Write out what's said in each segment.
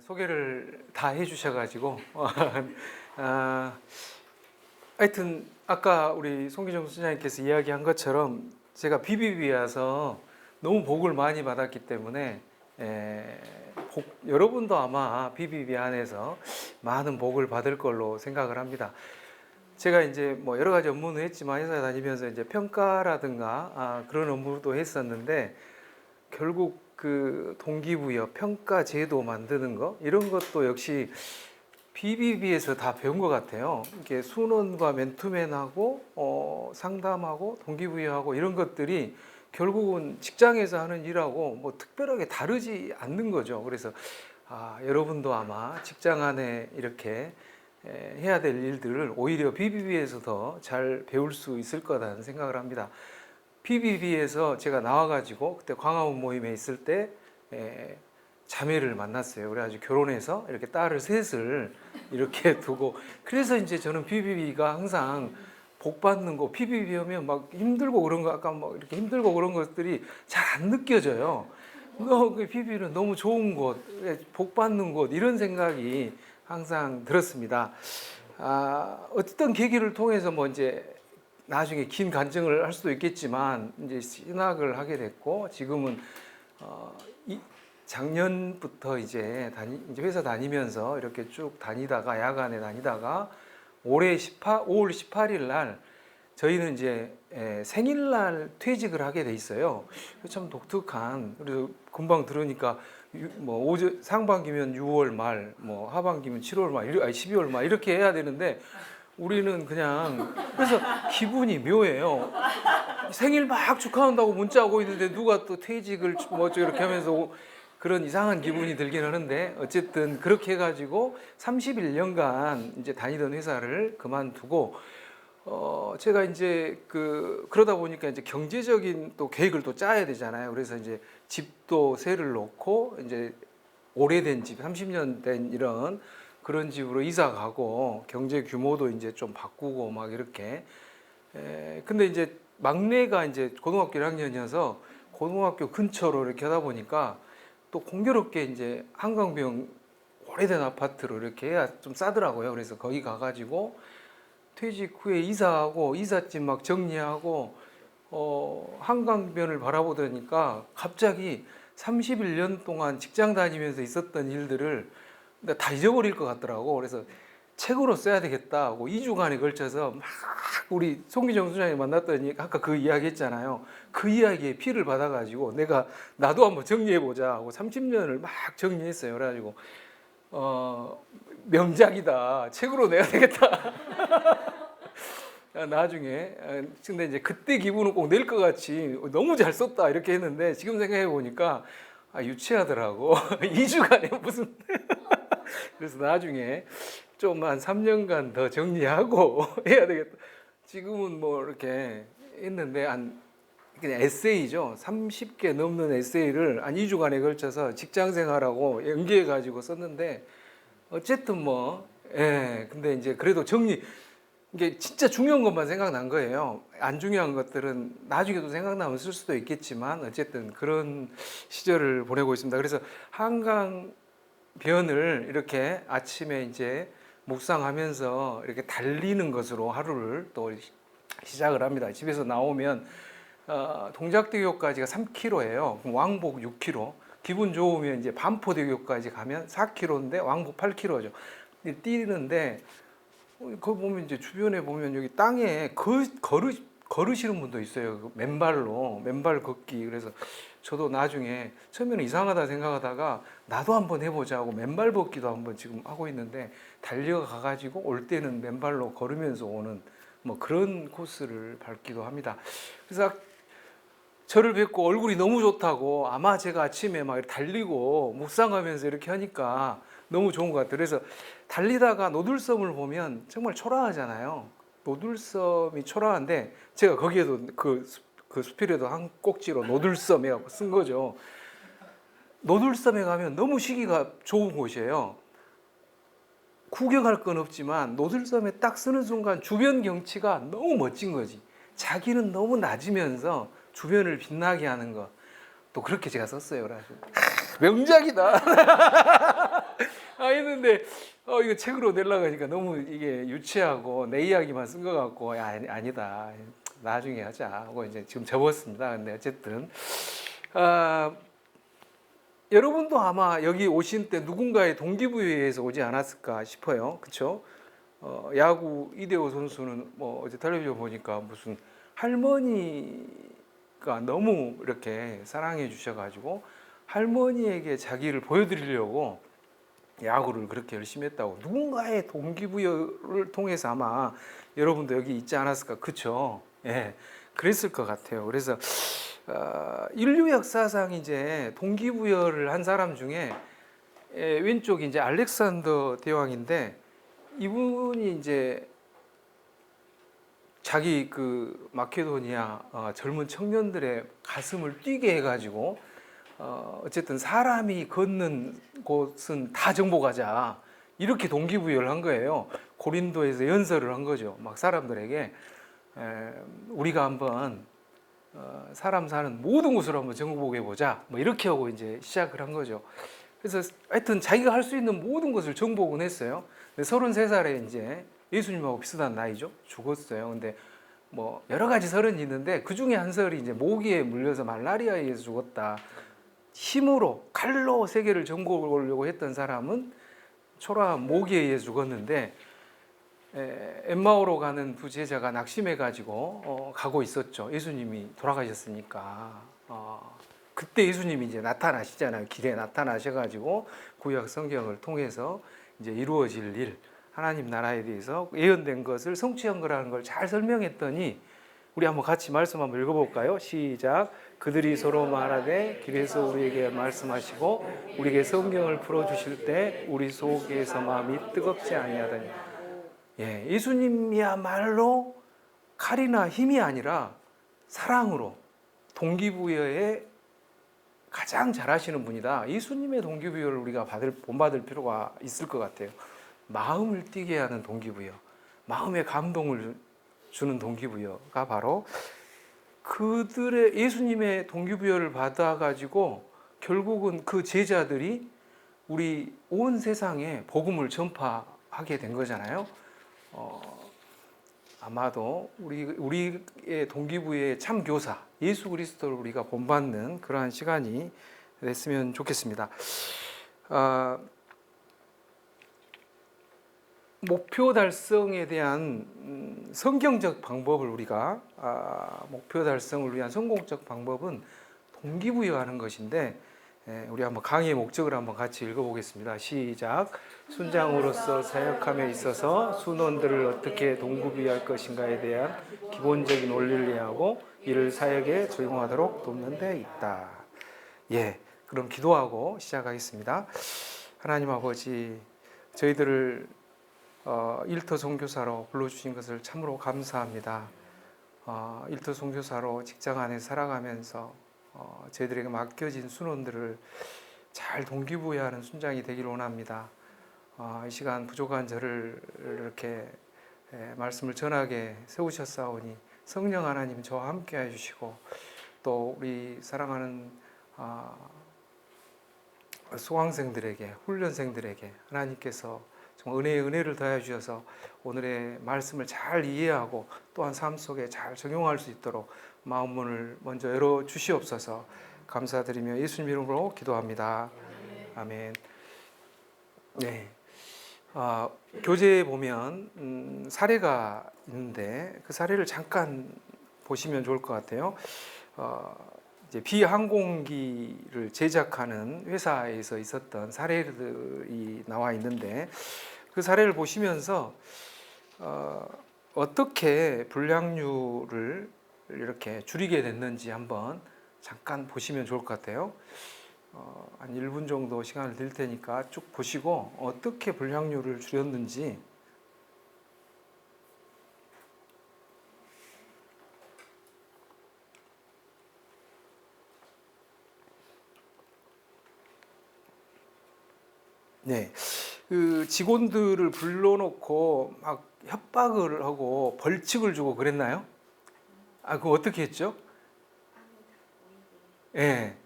소개를 다 해주셔가지고 하여튼 아까 우리 송기정 수장님께서 이야기한 것처럼 제가 BBB 와서 너무 복을 많이 받았기 때문에 여러분도 아마 BBB 안에서 많은 복을 받을 걸로 생각을 합니다. 제가 이제 뭐 여러 가지 업무는 했지만 회사 다니면서 이제 평가라든가 그런 업무도 했었는데 결국 그 동기부여 평가 제도 만드는 거 이런 것도 역시 BBB에서 다 배운 것 같아요. 이렇게 순원과 맨투맨하고 상담하고 동기부여하고 이런 것들이 결국은 직장에서 하는 일하고 뭐 특별하게 다르지 않는 거죠. 그래서 여러분도 아마 직장 안에 이렇게 해야 될 일들을 오히려 BBB에서 더 잘 배울 수 있을 거라는 생각을 합니다. BBB에서 제가 나와가지고 그때 광화문 모임에 있을 때 자매를 만났어요. 그래가지고 결혼해서 이렇게 딸을 셋을 이렇게 두고 그래서 이제 저는 BBB가 항상 복 받는 거 BBB 하면 막 힘들고 그런 거 아까 뭐 이렇게 힘들고 그런 것들이 잘 안 느껴져요. BBB는 너무 좋은 곳, 복 받는 곳 이런 생각이 항상 들었습니다. 어떤 계기를 통해서 뭐 이제 나중에 긴 간증을 할 수도 있겠지만 이제 신학을 하게 됐고 지금은 작년부터 이제 회사 다니면서 이렇게 쭉 다니다가 야간에 다니다가 올해 5월 18일 날 저희는 이제 생일날 퇴직을 하게 돼 있어요. 참 독특한. 그래서 금방 들으니까 뭐 상반기면 6월 말, 뭐 하반기면 7월 말, 12월 말 이렇게 해야 되는데 우리는 그냥 그래서 기분이 묘해요. 생일 막 축하한다고 문자 오고 있는데 누가 또 퇴직을 뭐 이렇게 하면서 그런 이상한 기분이 들긴 하는데 어쨌든 그렇게 해가지고 31년간 이제 다니던 회사를 그만두고 제가 이제 그러다 보니까 이제 경제적인 또 계획을 또 짜야 되잖아요. 그래서 이제 집도 세를 놓고 이제 오래된 집 30년 된 이런 그런 집으로 이사 가고 경제 규모도 이제 좀 바꾸고 막 이렇게 근데 이제 막내가 이제 고등학교 1학년이어서 고등학교 근처로 이렇게 하다 보니까 또 공교롭게 이제 한강병 오래된 아파트로 이렇게 해야 좀 싸더라고요. 그래서 거기 가가지고 퇴직 후에 이사하고 이삿짐 막 정리하고 한강변을 바라보더니까 갑자기 31년 동안 직장 다니면서 있었던 일들을 다 잊어버릴 것 같더라고. 그래서 책으로 써야 되겠다 하고 2주간에 걸쳐서 막 우리 송기정 수장님 만났더니 아까 그 이야기 했잖아요. 그 이야기에 피를 받아가지고 나도 한번 정리해보자 하고 30년을 막 정리했어요. 그래가지고 명작이다. 책으로 내야 되겠다. 나중에 근데 이제 그때 기분은 꼭 낼 것 같이 너무 잘 썼다 이렇게 했는데 지금 생각해 보니까 유치하더라고. 2주간에 무슨 그래서 나중에 좀 한 3년간 더 정리하고 해야 되겠다. 지금은 뭐 이렇게 했는데 그냥 에세이죠. 30개 넘는 에세이를 한 2주간에 걸쳐서 직장 생활하고 연계해 가지고 썼는데 어쨌든 근데 이제 그래도 이게 진짜 중요한 것만 생각난 거예요. 안 중요한 것들은 나중에도 생각나면 쓸 수도 있겠지만 어쨌든 그런 시절을 보내고 있습니다. 그래서 한강변을 이렇게 아침에 이제 묵상하면서 이렇게 달리는 것으로 하루를 또 시작을 합니다. 집에서 나오면 동작대교까지가 3km예요. 왕복 6km. 기분 좋으면 이제 반포대교까지 가면 4km인데 왕복 8km죠. 뛰는데 거기 보면 이제 주변에 보면 여기 땅에 걸으시는 분도 있어요. 맨발 걷기. 그래서 저도 나중에 처음에는 이상하다 생각하다가 나도 한번 해보자 고 맨발 걷기도 한번 지금 하고 있는데 달려가 가지고 올 때는 맨발로 걸으면서 오는 뭐 그런 코스를 밟기도 합니다. 그래서 저를 뵙고 얼굴이 너무 좋다고 아마 제가 아침에 막 달리고 묵상하면서 이렇게 하니까 너무 좋은 것 같아요. 그래서 달리다가 노들섬을 보면 정말 초라하잖아요. 노들섬이 초라한데 제가 거기에도 그 수필에도 한 꼭지로 노들섬 해갖고 쓴 거죠. 노들섬에 가면 너무 쉬기가 좋은 곳이에요. 구경할 건 없지만 노들섬에 딱 쓰는 순간 주변 경치가 너무 멋진 거지. 자기는 너무 낮으면서 주변을 빛나게 하는 거. 또 그렇게 제가 썼어요. 그래가지고 명작이다. 근데 이거 책으로 내려고 하니까 너무 이게 유치하고 내 이야기만 쓴 것 같고 야, 아니다. 나중에 하자 하고 이제 지금 접었습니다. 근데 어쨌든 여러분도 아마 여기 오신 때 누군가의 동기부여에서 오지 않았을까 싶어요. 그렇죠? 야구 이대호 선수는 뭐 어제 텔레비전 보니까 무슨 할머니가 너무 이렇게 사랑해 주셔가지고 할머니에게 자기를 보여드리려고 야구를 그렇게 열심히 했다고 누군가의 동기부여를 통해서 아마 여러분도 여기 있지 않았을까. 그렇죠? 예, 그랬을 것 같아요. 그래서 인류 역사상 이제 동기부여를 한 사람 중에 왼쪽이 이제 알렉산더 대왕인데 이분이 이제 자기 그 마케도니아 젊은 청년들의 가슴을 뛰게 해가지고 어쨌든 사람이 걷는 곳은 다 정복하자 이렇게 동기부여를 한 거예요. 고린도에서 연설을 한 거죠. 막 사람들에게 우리가 한번 사람 사는 모든 곳으로 한번 정복해 보자. 뭐 이렇게 하고 이제 시작을 한 거죠. 그래서 하여튼 자기가 할 수 있는 모든 것을 정복은 했어요. 근데 33살에 이제 예수님하고 비슷한 나이죠. 죽었어요. 근데 뭐 여러 가지 설은 있는데 그 중에 한 설이 이제 모기에 물려서 말라리아에 의해서 죽었다. 힘으로 칼로 세계를 정복하려고 했던 사람은 초라한 모기에 의해서 죽었는데 엠마오로 가는 두 제자가 낙심해 가지고 가고 있었죠. 예수님이 돌아가셨으니까. 그때 예수님이 이제 나타나시잖아요. 길에 나타나셔 가지고 구약 성경을 통해서 이제 이루어질 일, 하나님 나라에 대해서 예언된 것을 성취한 거라는 걸 잘 설명했더니 우리 한번 같이 말씀 한번 읽어볼까요? 시작. 그들이 서로 말하되 길에서 우리에게 말씀하시고 우리에게 성경을 풀어주실 때 우리 속에서 마음이 뜨겁지 아니하더니. 예, 예수님이야말로 칼이나 힘이 아니라 사랑으로 동기부여에 가장 잘하시는 분이다. 예수님의 동기부여를 우리가 본받을 필요가 있을 것 같아요. 마음을 뛰게 하는 동기부여, 마음의 감동을 주는 동기부여가 바로 그들의 예수님의 동기부여를 받아가지고 결국은 그 제자들이 우리 온 세상에 복음을 전파하게 된 거잖아요. 아마도 우리의 동기부여의 참 교사 예수 그리스도를 우리가 본받는 그러한 시간이 됐으면 좋겠습니다. 목표 달성에 대한 성경적 방법을 우리가 목표 달성을 위한 성공적 방법은 동기부여하는 것인데 우리 한번 강의의 목적을 한번 같이 읽어보겠습니다. 시작. 순장으로서 사역함에 있어서 순원들을 어떻게 동기부여할 것인가에 대한 기본적인 원리를 이해하고 이를 사역에 적용하도록 돕는 데 있다. 예, 그럼 기도하고 시작하겠습니다. 하나님 아버지, 저희들을 일터 선교사로 불러주신 것을 참으로 감사합니다. 일터 선교사로 직장 안에 살아가면서 저희들에게 맡겨진 순원들을 잘 동기부여하는 순장이 되기를 원합니다. 이 시간 부족한 저를 이렇게 말씀을 전하게 세우셨사오니 성령 하나님 저와 함께 해주시고 또 우리 사랑하는 수강생들에게 훈련생들에게 하나님께서 정말 은혜를 더해 주셔서 오늘의 말씀을 잘 이해하고 또한 삶 속에 잘 적용할 수 있도록 마음문을 먼저 열어 주시옵소서. 감사드리며 예수님 이름으로 기도합니다. 아멘. 네. 교재에 보면 사례가 있는데 그 사례를 잠깐 보시면 좋을 것 같아요. 이제 비항공기를 제작하는 회사에서 있었던 사례들이 나와 있는데 그 사례를 보시면서 어떻게 불량률을 이렇게 줄이게 됐는지 한번 잠깐 보시면 좋을 것 같아요. 한 1분 정도 시간을 드릴 테니까 쭉 보시고 어떻게 불량률을 줄였는지 네, 그 직원들을 불러놓고 막 협박을 하고 벌칙을 주고 그랬나요? 그거 어떻게 했죠? 예. 네.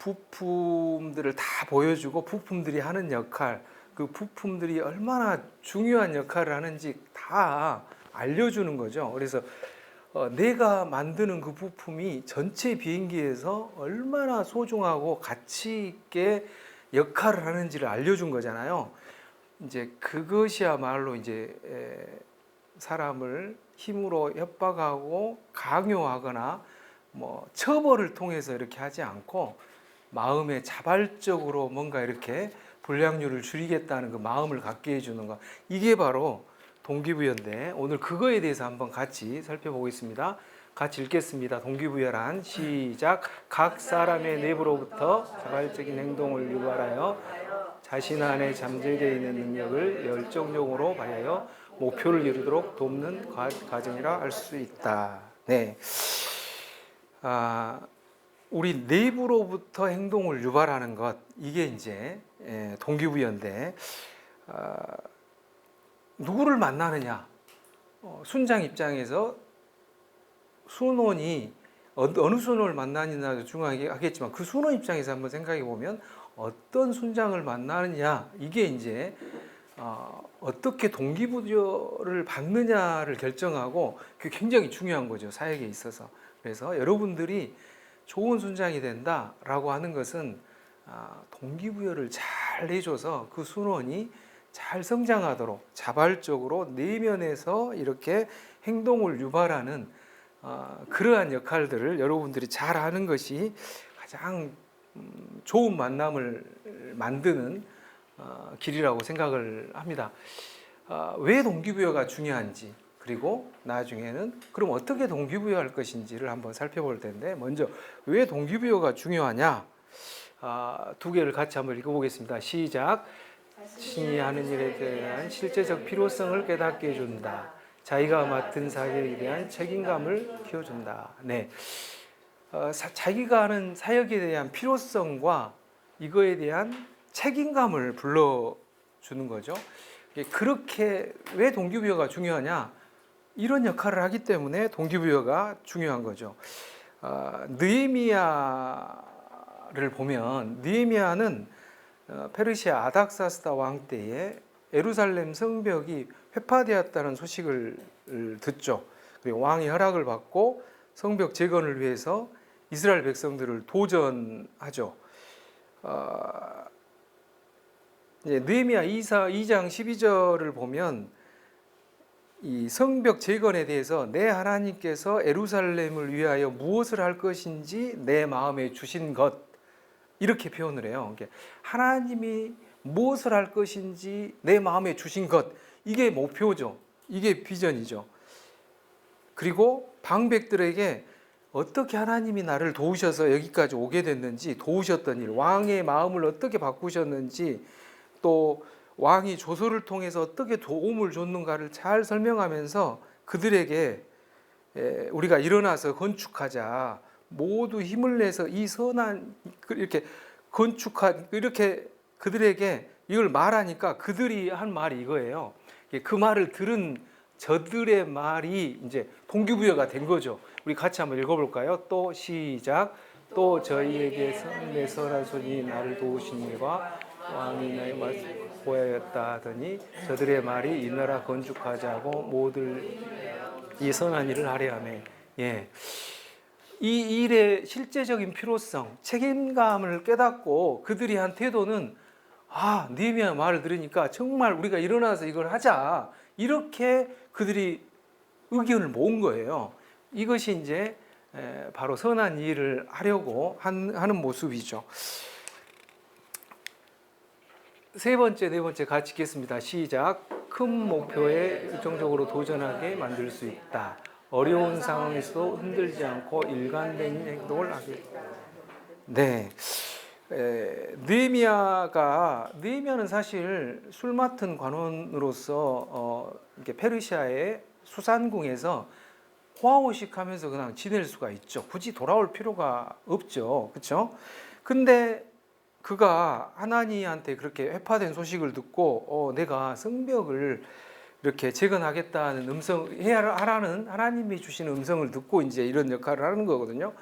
부품들을 다 보여주고 부품들이 하는 역할, 그 부품들이 얼마나 중요한 역할을 하는지 다 알려주는 거죠. 그래서 내가 만드는 그 부품이 전체 비행기에서 얼마나 소중하고 가치 있게 역할을 하는지를 알려준 거잖아요. 이제 그것이야말로 이제 사람을 힘으로 협박하고 강요하거나 뭐 처벌을 통해서 이렇게 하지 않고 마음에 자발적으로 뭔가 이렇게 불량률을 줄이겠다는 그 마음을 갖게 해주는 것, 이게 바로 동기부여인데 오늘 그거에 대해서 한번 같이 살펴보겠습니다. 같이 읽겠습니다. 동기부여란 시작. 각 사람의 내부로부터 자발적인 행동을 유발하여 자신 안에 잠재되어 있는 능력을 열정적으로 발휘하여 목표를 이루도록 돕는 과정이라 할 수 있다. 네. 우리 내부로부터 행동을 유발하는 것, 이게 이제 동기부여인데, 누구를 만나느냐? 순장 입장에서 순원이 어느 순원을 만나느냐도 중요하겠지만 그 순원 입장에서 한번 생각해 보면 어떤 순장을 만나느냐, 이게 이제 어떻게 동기부여를 받느냐를 결정하고 그게 굉장히 중요한 거죠, 사역에 있어서. 그래서 여러분들이 좋은 순장이 된다라고 하는 것은 동기부여를 잘 해줘서 그 순원이 잘 성장하도록 자발적으로 내면에서 이렇게 행동을 유발하는 그러한 역할들을 여러분들이 잘 하는 것이 가장 좋은 만남을 만드는 길이라고 생각을 합니다. 왜 동기부여가 중요한지, 그리고 나중에는 그럼 어떻게 동기부여할 것인지를 한번 살펴볼 텐데, 먼저 왜 동기부여가 중요하냐, 두 개를 같이 한번 읽어보겠습니다. 시작. 자신이 하는 일에 대한 실제적 필요성을 깨닫게 해준다. 자기가 맡은 사역에 대한 책임감을 키워준다. 네, 자기가 하는 사역에 대한 필요성과 이거에 대한 책임감을 불러주는 거죠. 그렇게 왜 동기부여가 중요하냐? 이런 역할을 하기 때문에 동기부여가 중요한 거죠. 느헤미야를 보면, 느헤미야는 페르시아 아닥사스다 왕 때에 예루살렘 성벽이 회파되었다는 소식을 듣죠. 그리고 왕이 허락을 받고 성벽 재건을 위해서 이스라엘 백성들을 도전하죠. 느헤미야 2장 12절을 보면 이 성벽 재건에 대해서 내 하나님께서 예루살렘을 위하여 무엇을 할 것인지 내 마음에 주신 것, 이렇게 표현을 해요. 하나님이 무엇을 할 것인지 내 마음에 주신 것, 이게 목표죠. 이게 비전이죠. 그리고 방백들에게 어떻게 하나님이 나를 도우셔서 여기까지 오게 됐는지, 도우셨던 일, 왕의 마음을 어떻게 바꾸셨는지, 또 왕이 조서를 통해서 어떻게 도움을 줬는가를 잘 설명하면서 그들에게 우리가 일어나서 건축하자, 모두 힘을 내서 이 선한 이렇게 이렇게 그들에게 이걸 말하니까 그들이 한 말이 이거예요. 그 말을 들은 저들의 말이 이제 동기부여가 된 거죠. 우리 같이 한번 읽어볼까요? 또 시작. 또 저희에게 내 선한 손이 나를 도우신 일과 왕이 나의 말씀을 보였다 하더니 저들의 말이 이 나라 건축하자고 모두 이 선한 일을 하려 하며, 예, 이 일의 실제적인 필요성, 책임감을 깨닫고 그들이 한 태도는 느헤미야 말을 들으니까 정말 우리가 일어나서 이걸 하자, 이렇게 그들이 의견을 모은 거예요. 이것이 이제 바로 선한 일을 하려고 하는 모습이죠. 세 번째, 네 번째 같이 읽겠습니다. 시작. 큰 목표에 열정적으로 도전하게 만들 수 있다. 어려운 상황에서도 흔들지 않고 일관된 행동을 하게. 네, 느헤미야는 사실 술 맡은 관원으로서 이렇게 페르시아의 수산궁에서 호화호식하면서 그냥 지낼 수가 있죠. 굳이 돌아올 필요가 없죠, 그렇죠? 근데 그가 하나님한테 그렇게 회파된 소식을 듣고 내가 성벽을 이렇게 재건하겠다는 하라는 하나님이 주시는 음성을 듣고 이제 이런 역할을 하는 거거든요.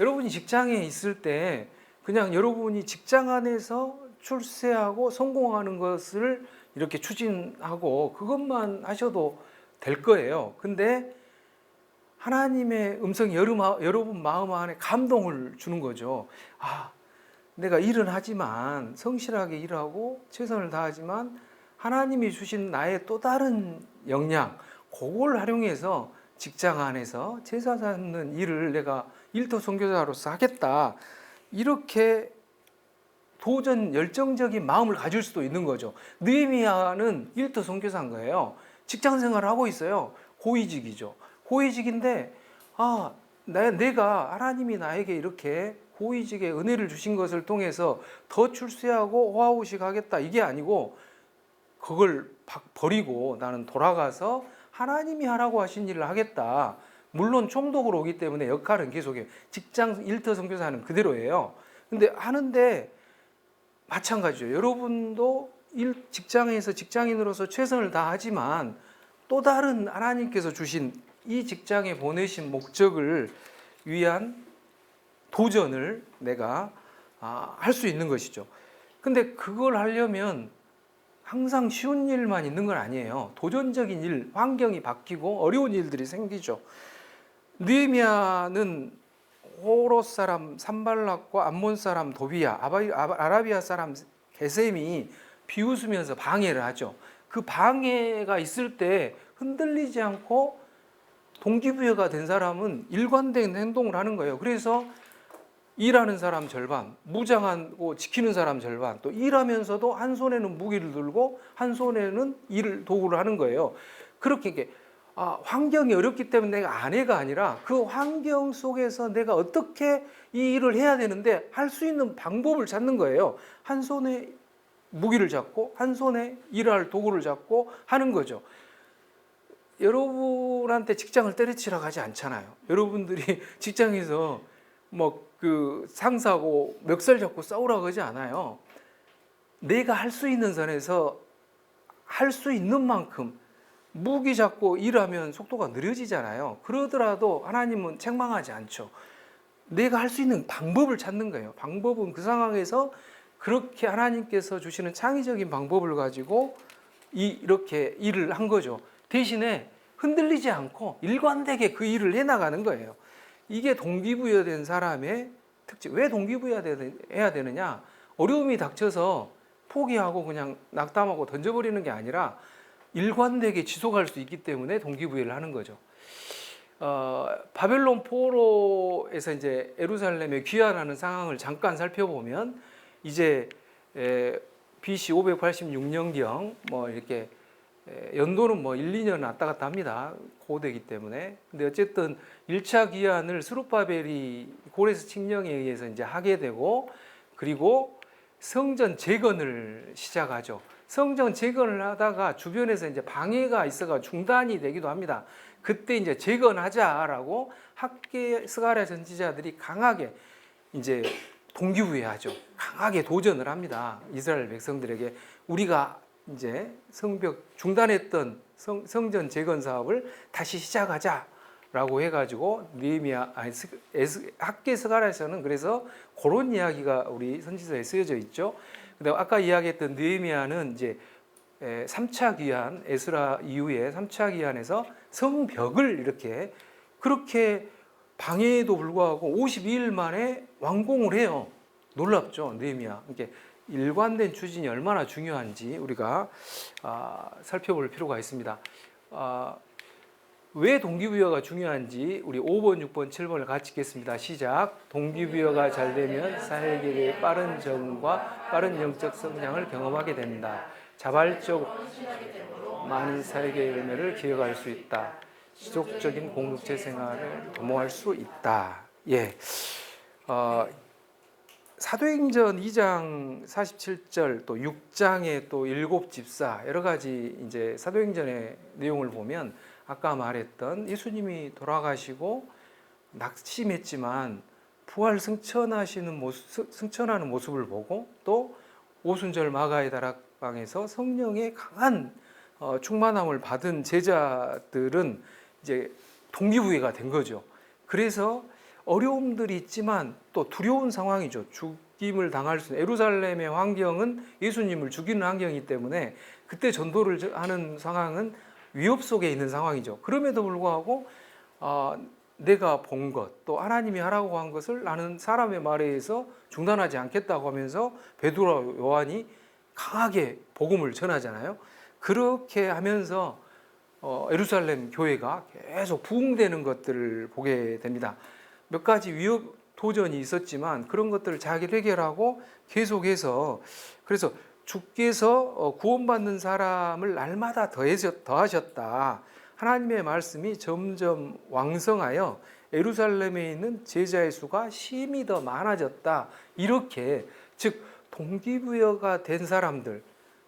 여러분이 직장에 있을 때 그냥 여러분이 직장 안에서 출세하고 성공하는 것을 이렇게 추진하고 그것만 하셔도 될 거예요. 근데 하나님의 음성이 여러분 마음 안에 감동을 주는 거죠. 아, 내가 일은 하지만 성실하게 일하고 최선을 다하지만 하나님이 주신 나의 또 다른 역량, 그걸 활용해서 직장 안에서 제사 잡는 일을 내가 일터 선교사로서 하겠다. 이렇게 도전 열정적인 마음을 가질 수도 있는 거죠. 느헤미야는 일터 선교사인 거예요. 직장 생활을 하고 있어요. 고위직이죠. 고위직인데 내가 하나님이 나에게 이렇게 고위직의 은혜를 주신 것을 통해서 더 출세하고 호화호식 하겠다 이게 아니고 그걸 버리고 나는 돌아가서 하나님이 하라고 하신 일을 하겠다. 물론 총독으로 오기 때문에 역할은 계속해요. 직장 일터 선교사는 그대로예요. 근데 하는데 마찬가지죠. 여러분도 직장에서 직장인으로서 최선을 다하지만 또 다른 하나님께서 주신 이 직장에 보내신 목적을 위한 도전을 내가 할 수 있는 것이죠. 근데 그걸 하려면 항상 쉬운 일만 있는 건 아니에요. 도전적인 일, 환경이 바뀌고 어려운 일들이 생기죠. 느헤미야는 호롯 사람 산발락과 암몬 사람 도비야, 아라비아 사람 게셈이 비웃으면서 방해를 하죠. 그 방해가 있을 때 흔들리지 않고 동기부여가 된 사람은 일관된 행동을 하는 거예요. 그래서 일하는 사람 절반, 무장하고 지키는 사람 절반, 또 일하면서도 한 손에는 무기를 들고 한 손에는 일을 도구를 하는 거예요. 그렇게 환경이 어렵기 때문에 내가 안 해가 아니라 그 환경 속에서 내가 어떻게 이 일을 해야 되는데 할 수 있는 방법을 찾는 거예요. 한 손에 무기를 잡고 한 손에 일할 도구를 잡고 하는 거죠. 여러분한테 직장을 때려치러 가지 않잖아요. 여러분들이 직장에서 그 상사하고 멱살 잡고 싸우라고 하지 않아요. 내가 할 수 있는 선에서 할 수 있는 만큼 무기 잡고 일하면 속도가 느려지잖아요. 그러더라도 하나님은 책망하지 않죠. 내가 할 수 있는 방법을 찾는 거예요. 방법은 그 상황에서 그렇게 하나님께서 주시는 창의적인 방법을 가지고 이렇게 일을 한 거죠. 대신에 흔들리지 않고 일관되게 그 일을 해나가는 거예요. 이게 동기부여된 사람의 특징. 왜 동기부여해야 되느냐? 어려움이 닥쳐서 포기하고 그냥 낙담하고 던져버리는 게 아니라 일관되게 지속할 수 있기 때문에 동기부여를 하는 거죠. 바벨론 포로에서 이제 예루살렘에 귀환하는 상황을 잠깐 살펴보면 이제 BC 586년경 이렇게 연도는 1, 2년 왔다 갔다 합니다. 고대이기 때문에. 근데 어쨌든 1차 귀환을 스룹바벨이 고레스 칙령에 의해서 이제 하게 되고 그리고 성전 재건을 시작하죠. 성전 재건을 하다가 주변에서 이제 방해가 있어가 중단이 되기도 합니다. 그때 이제 재건하자라고 학계 스가랴 선지자들이 강하게 이제 동기부여하죠. 강하게 도전을 합니다. 이스라엘 백성들에게 우리가 이제 성벽 중단했던 성전 재건 사업을 다시 시작하자라고 해가지고 학계 스가랴에서는 그래서 그런 이야기가 우리 선지서에 쓰여져 있죠. 근데 아까 이야기했던 느헤미야는 이제 3차 귀환 에스라 이후에 3차 귀환에서 성벽을 이렇게 그렇게 방해에도 불구하고 52일 만에 완공을 해요. 놀랍죠, 느헤미야. 이렇게 일관된 추진이 얼마나 중요한지 우리가 살펴볼 필요가 있습니다. 왜 동기부여가 중요한지 우리 5번, 6번, 7번을 같이 읽겠습니다. 시작. 동기부여가 잘 되면 사역의 빠른 적응과 빠른 영적 성장을 경험하게 된다. 자발적 많은 사역의 열매를 기억할 수 있다. 지속적인 공동체 생활을 도모할 수 있다. 예. 사도행전 2장 47절 또 6장의 또 7집사 여러 가지 이제 사도행전의 내용을 보면 아까 말했던 예수님이 돌아가시고 낙심했지만 부활 승천하는 모습을 보고 또 오순절 마가의 다락방에서 성령의 강한 충만함을 받은 제자들은 이제 동기부여가 된 거죠. 그래서 어려움들이 있지만 또 두려운 상황이죠. 죽임을 당할 수 있는, 예루살렘의 환경은 예수님을 죽이는 환경이기 때문에 그때 전도를 하는 상황은 위협 속에 있는 상황이죠. 그럼에도 불구하고 내가 본 것, 또 하나님이 하라고 한 것을 나는 사람의 말에 의해서 중단하지 않겠다고 하면서 베드로와 요한이 강하게 복음을 전하잖아요. 그렇게 하면서 예루살렘 교회가 계속 부흥되는 것들을 보게 됩니다. 몇 가지 위협 도전이 있었지만 그런 것들을 잘 해결하고 계속해서, 그래서 주께서 구원받는 사람을 날마다 더하셨다. 하나님의 말씀이 점점 왕성하여 예루살렘에 있는 제자의 수가 심히 더 많아졌다. 이렇게, 즉 동기부여가 된 사람들,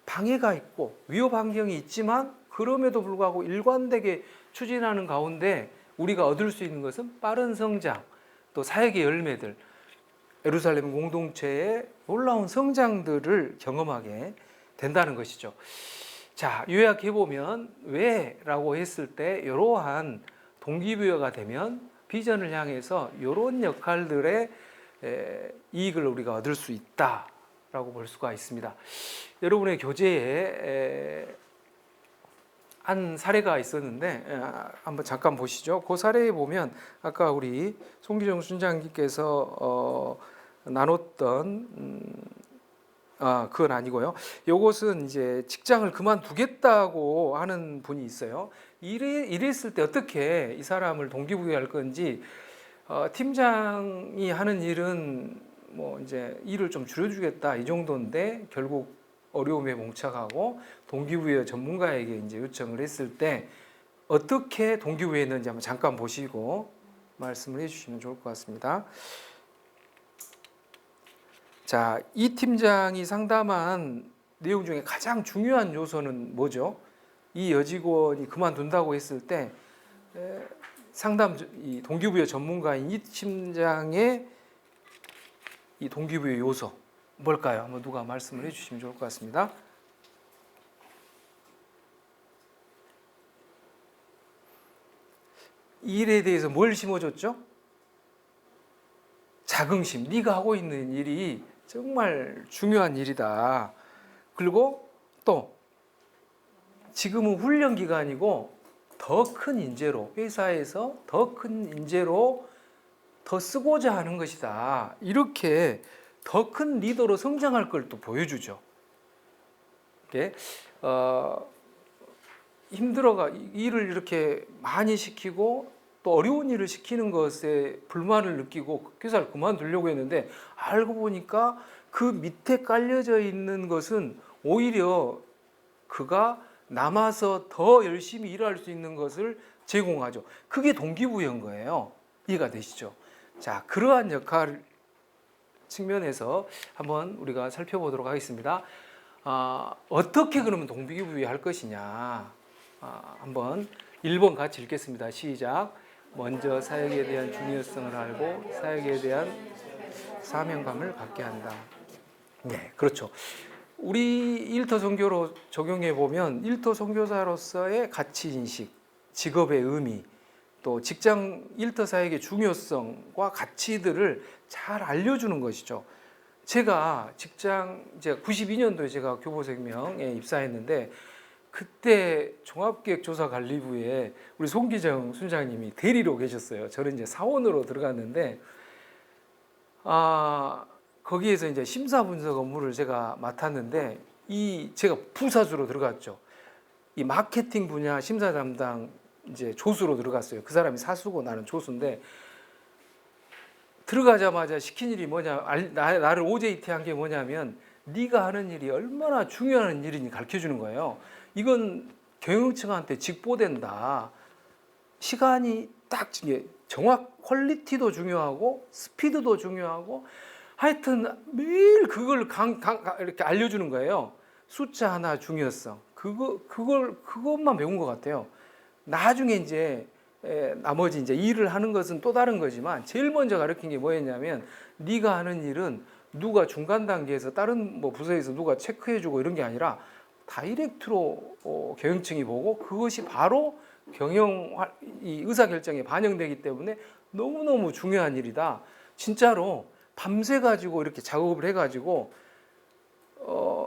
방해가 있고 위협 환경이 있지만 그럼에도 불구하고 일관되게 추진하는 가운데 우리가 얻을 수 있는 것은 빠른 성장, 또 사역의 열매들, 예루살렘 공동체의 놀라운 성장들을 경험하게 된다는 것이죠. 자, 요약해보면 왜라고 했을 때 이러한 동기부여가 되면 비전을 향해서 이런 역할들의 이익을 우리가 얻을 수 있다라고 볼 수가 있습니다. 여러분의 교재에 한 사례가 있었는데 한번 잠깐 보시죠. 그 사례에 보면 아까 우리 송기정 순장님께서 나눴던 그건 아니고요. 이것은 이제 직장을 그만두겠다고 하는 분이 있어요. 이랬을 때 어떻게 이 사람을 동기부여할 건지, 팀장이 하는 일은 뭐 이제 일을 좀 줄여주겠다 이 정도인데 결국 어려움에 봉착하고 동기부여 전문가에게 이제 요청을 했을 때 어떻게 동기부여했는지 한번 잠깐 보시고 말씀을 해주시면 좋을 것 같습니다. 자, 이 팀장이 상담한 내용 중에 가장 중요한 요소는 뭐죠? 이 여직원이 그만둔다고 했을 때 이 동기부여 전문가인 이 팀장의 이 동기부여 요소 뭘까요? 한번 누가 말씀을 해주시면 좋을 것 같습니다. 이 일에 대해서 뭘 심어줬죠? 자긍심. 네가 하고 있는 일이 정말 중요한 일이다. 그리고 또 지금은 훈련 기간이고 더 큰 인재로, 회사에서 더 큰 인재로 더 쓰고자 하는 것이다. 이렇게 더 큰 리더로 성장할 걸 또 보여주죠. 이게 힘들어가 일을 이렇게 많이 시키고 또 어려운 일을 시키는 것에 불만을 느끼고 회사를 그만두려고 했는데 알고 보니까 그 밑에 깔려져 있는 것은 오히려 그가 남아서 더 열심히 일할 수 있는 것을 제공하죠. 그게 동기부여인 거예요. 이해가 되시죠? 자, 그러한 역할 측면에서 한번 우리가 살펴보도록 하겠습니다. 어떻게 그러면 동기부여할 것이냐, 한번 1번 같이 읽겠습니다. 시작. 먼저 사역에 대한 중요성을 알고 사역에 대한 사명감을 갖게 한다. 네, 그렇죠. 우리 일터 선교로 적용해 보면 일터 선교사로서의 가치 인식, 직업의 의미, 또 직장 일터 사역의 중요성과 가치들을 잘 알려주는 것이죠. 제가 이제 92년도에 제가 교보생명에 입사했는데 그때 종합기획조사관리부에 우리 송기정 순장님이 대리로 계셨어요. 저는 이제 사원으로 들어갔는데 거기에서 이제 심사 분석 업무를 제가 맡았는데 제가 부사수로 들어갔죠. 이 마케팅 분야 심사 담당 이제 조수로 들어갔어요. 그 사람이 사수고 나는 조수인데 들어가자마자 시킨 일이 뭐냐, 나를 OJT 한 게 뭐냐면 네가 하는 일이 얼마나 중요한 일인지 가르쳐주는 거예요. 이건 경영층한테 직보된다. 시간이 딱 정확, 퀄리티도 중요하고 스피드도 중요하고 하여튼 매일 그걸 이렇게 알려주는 거예요. 숫자 하나 중요성. 그것만 배운 것 같아요. 나중에 이제 나머지 이제 일을 하는 것은 또 다른 거지만 제일 먼저 가르친 게 뭐였냐면 네가 하는 일은 누가 중간 단계에서 다른 뭐 부서에서 누가 체크해주고 이런 게 아니라 다이렉트로 경영층이 보고 그것이 바로 이 의사결정에 반영되기 때문에 너무너무 중요한 일이다. 진짜로 밤새 가지고 이렇게 작업을 해가지고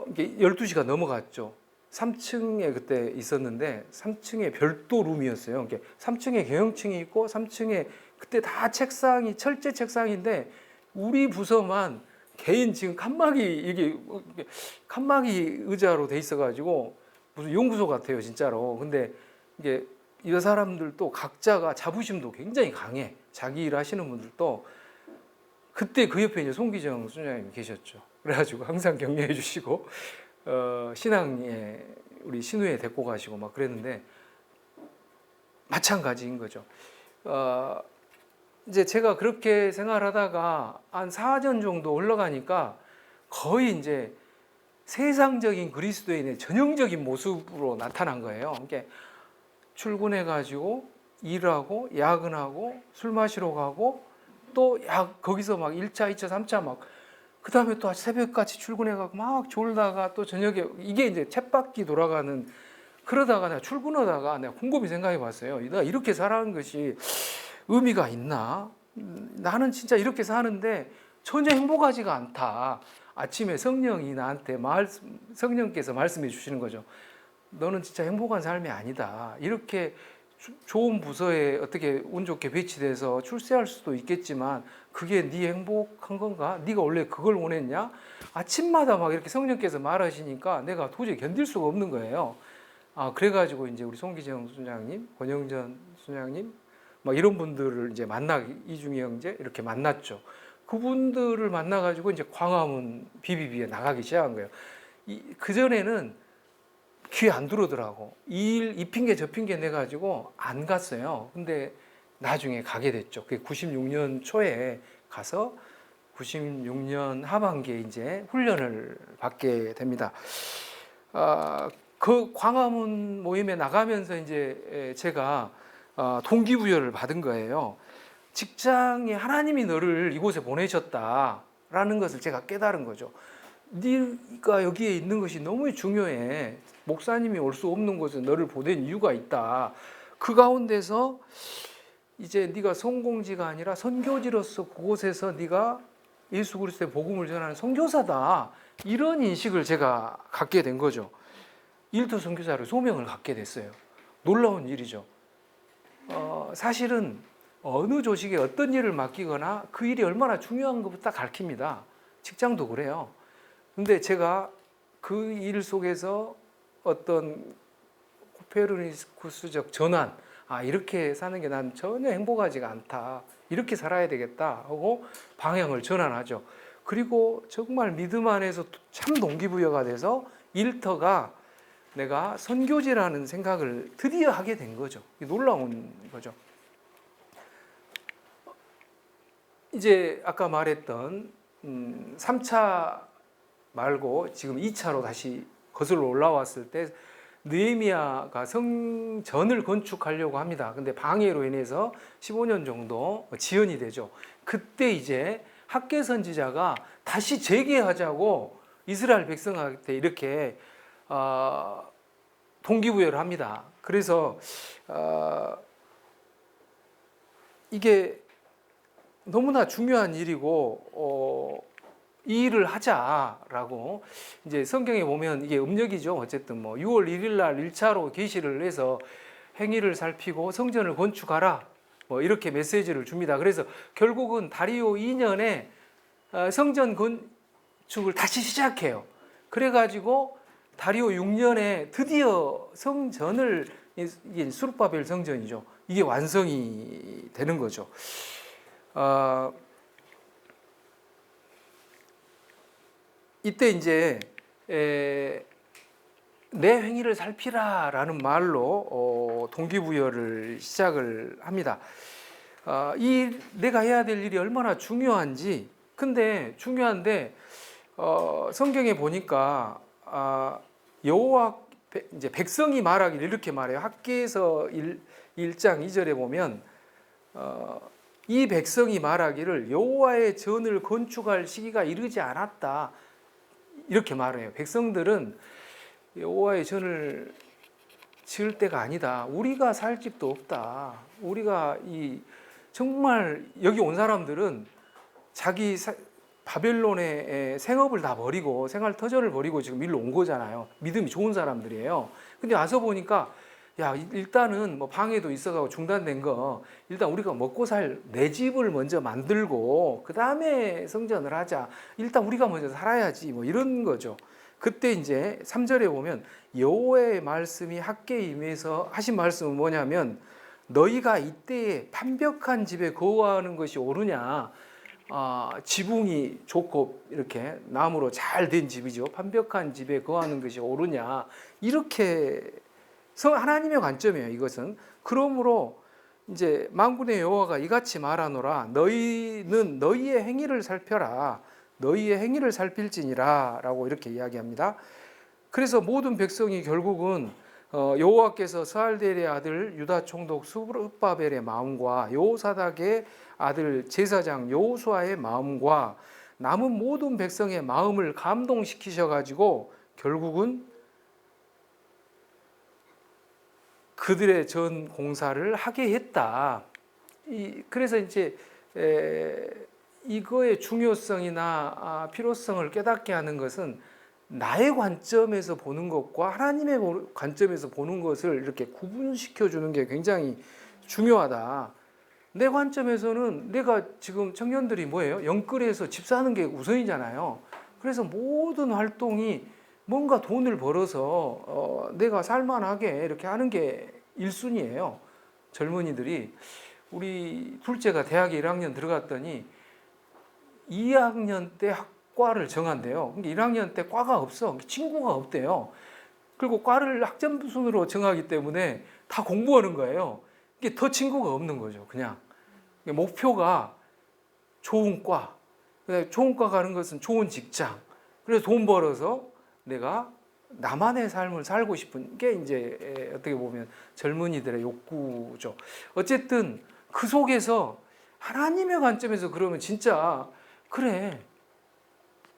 이게 12시가 넘어갔죠. 3층에 그때 있었는데 3층에 별도 룸이었어요. 3층에 경영층이 있고 3층에 그때 다 책상이 철제 책상인데 우리 부서만 개인 지금 칸막이 이게 칸막이 의자로 돼 있어가지고 무슨 연구소 같아요, 진짜로. 근데 이게 이 사람들도 각자가 자부심도 굉장히 강해. 자기 일 하시는 분들도 그때 그 옆에 이제 송기정 수장님이 계셨죠. 그래가지고 항상 격려해 주시고 신앙에 우리 신우에 데리고 가시고 막 그랬는데 마찬가지인 거죠. 이제 제가 그렇게 생활하다가 한 4년 정도 올라가니까 거의 이제 세상적인 그리스도인의 전형적인 모습으로 나타난 거예요. 그러니까 출근해 가지고 일하고 야근하고 술 마시러 가고 또 거기서 막 1차, 2차, 3차 막 그다음에 또 새벽같이 출근해 가고 막 졸다가 또 저녁에 이게 이제 쳇바퀴 돌아가는 그러다가 내가 출근하다가 내가 곰곰이 생각해 봤어요. 내가 이렇게 살아가는 것이 의미가 있나? 나는 진짜 이렇게 사는데 전혀 행복하지가 않다. 아침에 성령이 나한테 성령께서 말씀해 주시는 거죠. 너는 진짜 행복한 삶이 아니다. 이렇게 좋은 부서에 어떻게 운 좋게 배치돼서 출세할 수도 있겠지만 그게 네 행복한 건가? 네가 원래 그걸 원했냐? 아침마다 막 이렇게 성령께서 말하시니까 내가 도저히 견딜 수가 없는 거예요. 그래가지고 이제 우리 송기정 수장님, 권영전 수장님, 막 이런 분들을 이제 이중희 형제 이렇게 만났죠. 그분들을 만나가지고 이제 광화문 비비비에 나가기 시작한 거예요. 그 전에는 귀에 안 들어오더라고. 이 핑계 저 핑계 내가지고 안 갔어요. 근데 나중에 가게 됐죠. 그게 96년 초에 가서 96년 하반기에 이제 훈련을 받게 됩니다. 그 광화문 모임에 나가면서 이제 제가 동기부여를 받은 거예요. 직장에 하나님이 너를 이곳에 보내셨다라는 것을 제가 깨달은 거죠. 네가 여기에 있는 것이 너무 중요해. 목사님이 올 수 없는 곳에 너를 보낸 이유가 있다. 그 가운데서 이제 네가 성공지가 아니라 선교지로서 그곳에서 네가 예수 그리스도의 복음을 전하는 선교사다. 이런 인식을 제가 갖게 된 거죠. 일터 선교사로 소명을 갖게 됐어요. 놀라운 일이죠. 사실은 어느 조직에 어떤 일을 맡기거나 그 일이 얼마나 중요한 것부터 가르칩니다. 직장도 그래요. 근데 제가 그 일 속에서 어떤 코페르니쿠스적 전환, 이렇게 사는 게 난 전혀 행복하지가 않다. 이렇게 살아야 되겠다 하고 방향을 전환하죠. 그리고 정말 믿음 안에서 참 동기부여가 돼서 일터가 내가 선교지라는 생각을 드디어 하게 된 거죠. 놀라운 거죠. 이제 아까 말했던 3차 말고 지금 2차로 다시 거슬러 올라왔을 때 느헤미야가 성전을 건축하려고 합니다. 근데 방해로 인해서 15년 정도 지연이 되죠. 그때 이제 학개 선지자가 다시 재개하자고 이스라엘 백성한테 이렇게 동기부여를 합니다. 그래서 이게 너무나 중요한 일이고 이 일을 하자라고 이제 성경에 보면 이게 음력이죠. 어쨌든 6월 1일 날 1차로 계시를 해서 행위를 살피고 성전을 건축하라 이렇게 메시지를 줍니다. 그래서 결국은 다리오 2년에 성전 건축을 다시 시작해요. 그래가지고 다리오 6년에 드디어 성전을 이게 수르바벨 성전이죠. 이게 완성이 되는 거죠. 이때 이제 내 행위를 살피라라는 말로 동기부여를 시작을 합니다. 내가 해야 될 일이 얼마나 중요한지. 근데 중요한데 성경에 보니까 여호와 이제 백성이 말하기를 이렇게 말해요. 학개서 1장 2절에 보면 이 백성이 말하기를 여호와의 전을 건축할 시기가 이르지 않았다. 이렇게 말해요. 백성들은 여호와의 전을 지을 때가 아니다. 우리가 살 집도 없다. 우리가 정말 여기 온 사람들은 자기 바벨론의 생업을 다 버리고 생활 터전을 버리고 지금 일로 온 거잖아요. 믿음이 좋은 사람들이에요. 근데 와서 보니까 야, 일단은 뭐 방해도 있어가지고 중단된 거 일단 우리가 먹고 살 내 집을 먼저 만들고 그 다음에 성전을 하자. 일단 우리가 먼저 살아야지 뭐 이런 거죠. 그때 이제 3절에 보면 여호와의 말씀이 학개에 임해서 하신 말씀은 뭐냐면 너희가 이때에 판벽한 집에 거하는 것이 옳으냐. 지붕이 좋고 이렇게 나무로 잘 된 집이죠. 판벽한 집에 거하는 것이 옳으냐. 이렇게 하나님의 관점이에요. 이것은. 그러므로 이제 만군의 여호와가 이같이 말하노라. 너희는 너희의 행위를 살펴라. 너희의 행위를 살필지니라 라고 이렇게 이야기합니다. 그래서 모든 백성이 결국은 여호와께서 스알델의 아들 유다 총독 스룹바벨의 마음과 여호사닥의 아들 제사장 여호수아의 마음과 남은 모든 백성의 마음을 감동시키셔 가지고 결국은 그들의 전 공사를 하게 했다. 그래서 이제 이거의 중요성이나 필요성을 깨닫게 하는 것은 나의 관점에서 보는 것과 하나님의 관점에서 보는 것을 이렇게 구분시켜 주는 게 굉장히 중요하다. 내 관점에서는 내가 지금 청년들이 뭐예요? 영끌에서 집 사는 게 우선이잖아요. 그래서 모든 활동이 뭔가 돈을 벌어서 내가 살만하게 이렇게 하는 게 1순위예요. 젊은이들이. 우리 둘째가 대학에 1학년 들어갔더니 2학년 때 학과를 정한대요. 근데 1학년 때 과가 없어. 친구가 없대요. 그리고 과를 학점순으로 정하기 때문에 다 공부하는 거예요. 이게 더 친구가 없는 거죠. 그냥 목표가 좋은 과, 좋은 과 가는 것은 좋은 직장. 그래서 돈 벌어서 내가 나만의 삶을 살고 싶은 게 이제 어떻게 보면 젊은이들의 욕구죠. 어쨌든 그 속에서 하나님의 관점에서 그러면 진짜 그래.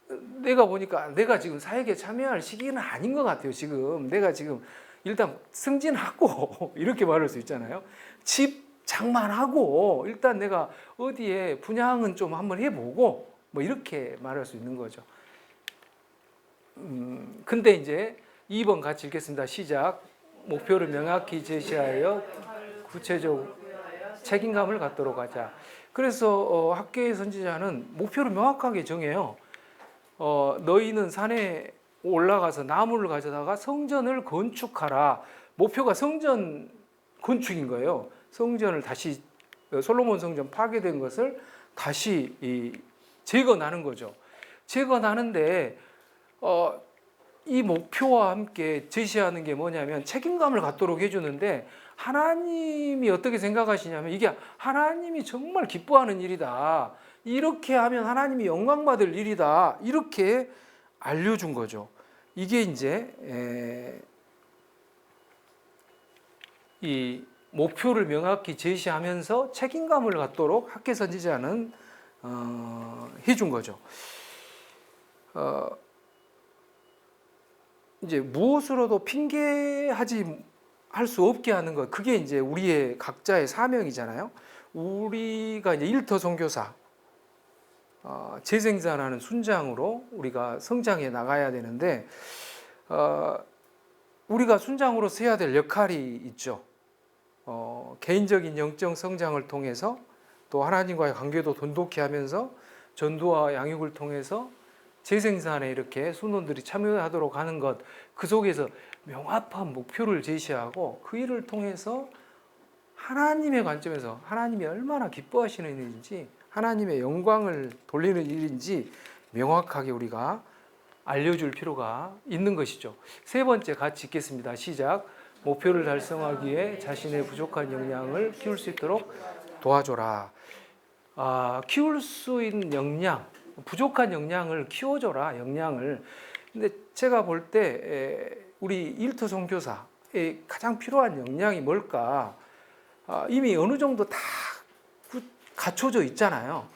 내가 보니까 내가 지금 사역에 참여할 시기는 아닌 것 같아요. 지금 내가 지금 일단 승진하고 이렇게 말할 수 있잖아요. 집 장만하고 일단 내가 어디에 분양은 좀 한번 해보고 뭐 이렇게 말할 수 있는 거죠. 근데 이제 2번 같이 읽겠습니다. 시작. 목표를 명확히 제시하여 구체적 책임감을 갖도록 하자. 그래서 학계의 선지자는 목표를 명확하게 정해요. 너희는 산에 올라가서 나무를 가져다가 성전을 건축하라. 목표가 성전 건축인 거예요. 성전을 다시 솔로몬 성전 파괴된 것을 다시 재건하는 거죠. 재건하는데 이 목표와 함께 제시하는 게 뭐냐면 책임감을 갖도록 해주는데 하나님이 어떻게 생각하시냐면 이게 하나님이 정말 기뻐하는 일이다. 이렇게 하면 하나님이 영광받을 일이다. 이렇게 알려준 거죠. 이게 이제 이 목표를 명확히 제시하면서 책임감을 갖도록 학계 선지자는 해준 거죠. 이제 무엇으로도 핑계하지 할 수 없게 하는 것, 그게 이제 우리의 각자의 사명이잖아요. 우리가 이제 일터 선교사, 재생산하는 순장으로 우리가 성장해 나가야 되는데 우리가 순장으로서 해야 될 역할이 있죠. 개인적인 영적 성장을 통해서 또 하나님과의 관계도 돈독히 하면서 전도와 양육을 통해서 재생산에 이렇게 순원들이 참여하도록 하는 것, 그 속에서 명확한 목표를 제시하고 그 일을 통해서 하나님의 관점에서 하나님이 얼마나 기뻐하시는 일인지, 하나님의 영광을 돌리는 일인지 명확하게 우리가 알려줄 필요가 있는 것이죠. 세 번째 같이 읽겠습니다. 시작. 목표를 달성하기 위해 자신의 부족한 역량을 키울 수 있도록 도와줘라. 키울 수 있는 역량, 부족한 역량을 키워줘라. 역량을. 근데 제가 볼 때 우리 일터 선교사의 가장 필요한 역량이 뭘까? 이미 어느 정도 다 갖춰져 있잖아요.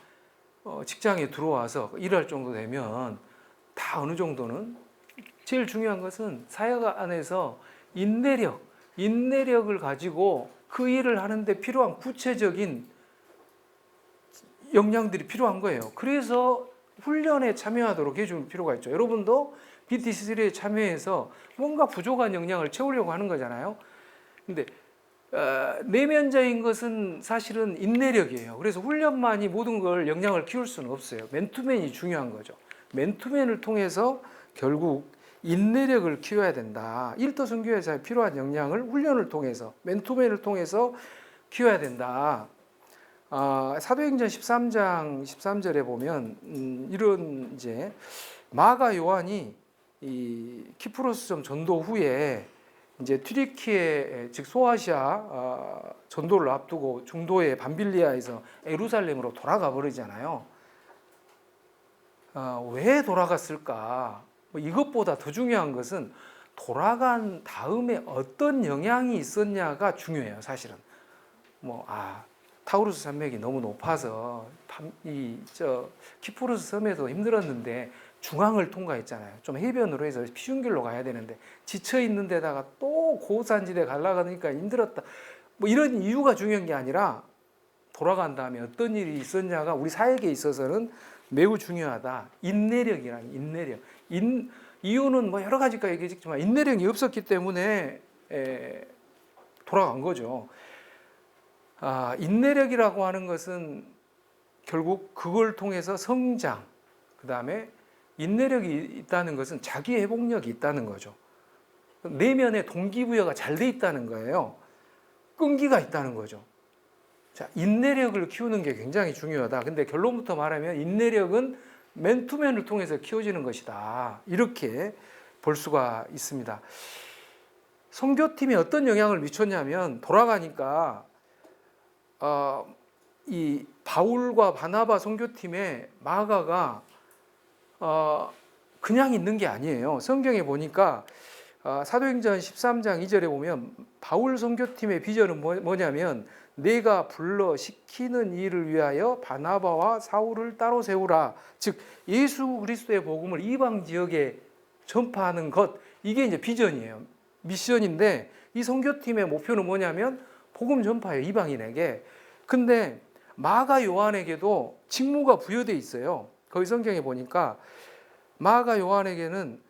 직장에 들어와서 일할 정도 되면 다 어느 정도는. 제일 중요한 것은 사역 안에서 인내력을 가지고 그 일을 하는데 필요한 구체적인 역량들이 필요한 거예요. 그래서 훈련에 참여하도록 해줄 필요가 있죠. 여러분도 BTC3에 참여해서 뭔가 부족한 역량을 채우려고 하는 거잖아요. 근데 내면적인 것은 사실은 인내력이에요. 그래서 훈련만이 모든 걸 역량을 키울 수는 없어요. 맨투맨이 중요한 거죠. 맨투맨을 통해서 결국 인내력을 키워야 된다. 일터 선교회사에 필요한 역량을 훈련을 통해서, 맨투맨을 통해서 키워야 된다. 사도행전 13장 13절에 보면 이런 이제 마가 요한이 이 키프로스점 전도 후에 이제 튀르키예 즉 소아시아 전도를 앞두고 중도의 밤빌리아에서 예루살렘으로 돌아가 버리잖아요. 왜 돌아갔을까? 뭐 이것보다 더 중요한 것은 돌아간 다음에 어떤 영향이 있었냐가 중요해요, 사실은. 타우루스 산맥이 너무 높아서 키프로스 섬에도 힘들었는데 중앙을 통과했잖아요. 좀 해변으로 해서 피순길로 가야 되는데 지쳐 있는 데다가 또 고산지대 가려고 하니까 힘들었다. 뭐 이런 이유가 중요한 게 아니라 돌아간 다음에 어떤 일이 있었냐가 우리 사역에 있어서는 매우 중요하다. 인내력이라는 인내력. 이유는 뭐 여러 가지가 얘기했지만 인내력이 없었기 때문에 돌아간 거죠. 인내력이라고 하는 것은 결국 그걸 통해서 성장, 그 다음에 인내력이 있다는 것은 자기 회복력이 있다는 거죠. 내면의 동기부여가 잘 돼 있다는 거예요. 끈기가 있다는 거죠. 자, 인내력을 키우는 게 굉장히 중요하다. 근데 결론부터 말하면 인내력은 맨투맨을 통해서 키워지는 것이다. 이렇게 볼 수가 있습니다. 선교팀에 어떤 영향을 미쳤냐면 돌아가니까 이 바울과 바나바 선교팀에 마가가 그냥 있는 게 아니에요. 성경에 보니까 사도행전 13장 2절에 보면 바울 선교팀의 비전은 뭐냐면 내가 불러 시키는 일을 위하여 바나바와 사울을 따로 세우라. 즉 예수 그리스도의 복음을 이방 지역에 전파하는 것, 이게 이제 비전이에요. 미션인데 이 선교팀의 목표는 뭐냐면 복음 전파예요, 이방인에게. 근데 마가 요한에게도 직무가 부여되어 있어요. 거기 성경에 보니까 마가 요한에게는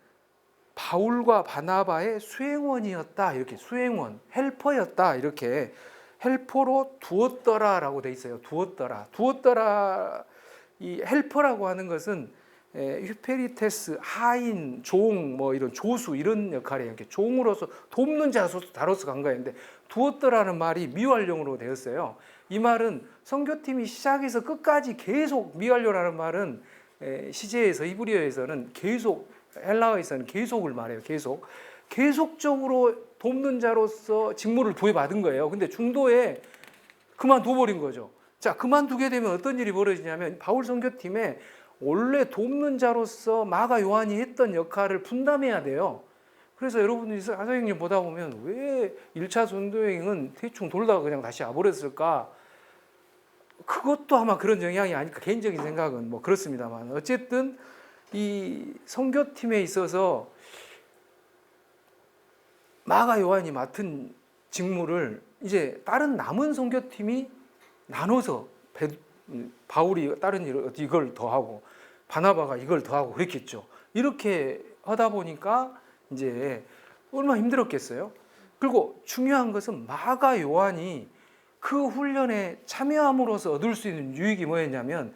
바울과 바나바의 수행원이었다. 이렇게 수행원, 헬퍼였다. 이렇게 헬퍼로 두었더라라고 돼 있어요. 두었더라. 이 헬퍼라고 하는 것은 휴페리테스, 하인, 종, 뭐 이런 조수 이런 역할이에요. 이렇게 종으로서 돕는 자로서 간 거예요. 근데 두었더라는 말이 미완령으로 되었어요. 이 말은 선교팀이 시작해서 끝까지 계속, 미완료라는 말은 시제에서 히브리어에서는 계속, 헬라어에서는 계속을 말해요. 계속적으로 돕는 자로서 직무를 부여받은 거예요. 근데 중도에 그만둬버린 거죠. 자, 그만두게 되면 어떤 일이 벌어지냐면 바울 선교팀에 원래 돕는 자로서 마가 요한이 했던 역할을 분담해야 돼요. 그래서 여러분들이 사도행전 보다 보면 왜 1차 전도여행은 대충 돌다가 그냥 다시 와버렸을까? 그것도 아마 그런 영향이 아닐까, 개인적인 생각은 뭐 그렇습니다만, 어쨌든 이 선교팀에 있어서 마가 요한이 맡은 직무를 이제 다른 남은 선교팀이 나눠서 바울이 다른 일을 이걸 더 하고 바나바가 이걸 더 하고 그랬겠죠. 이렇게 하다 보니까 이제 얼마나 힘들었겠어요. 그리고 중요한 것은 마가 요한이 그 훈련에 참여함으로써 얻을 수 있는 유익이 뭐였냐면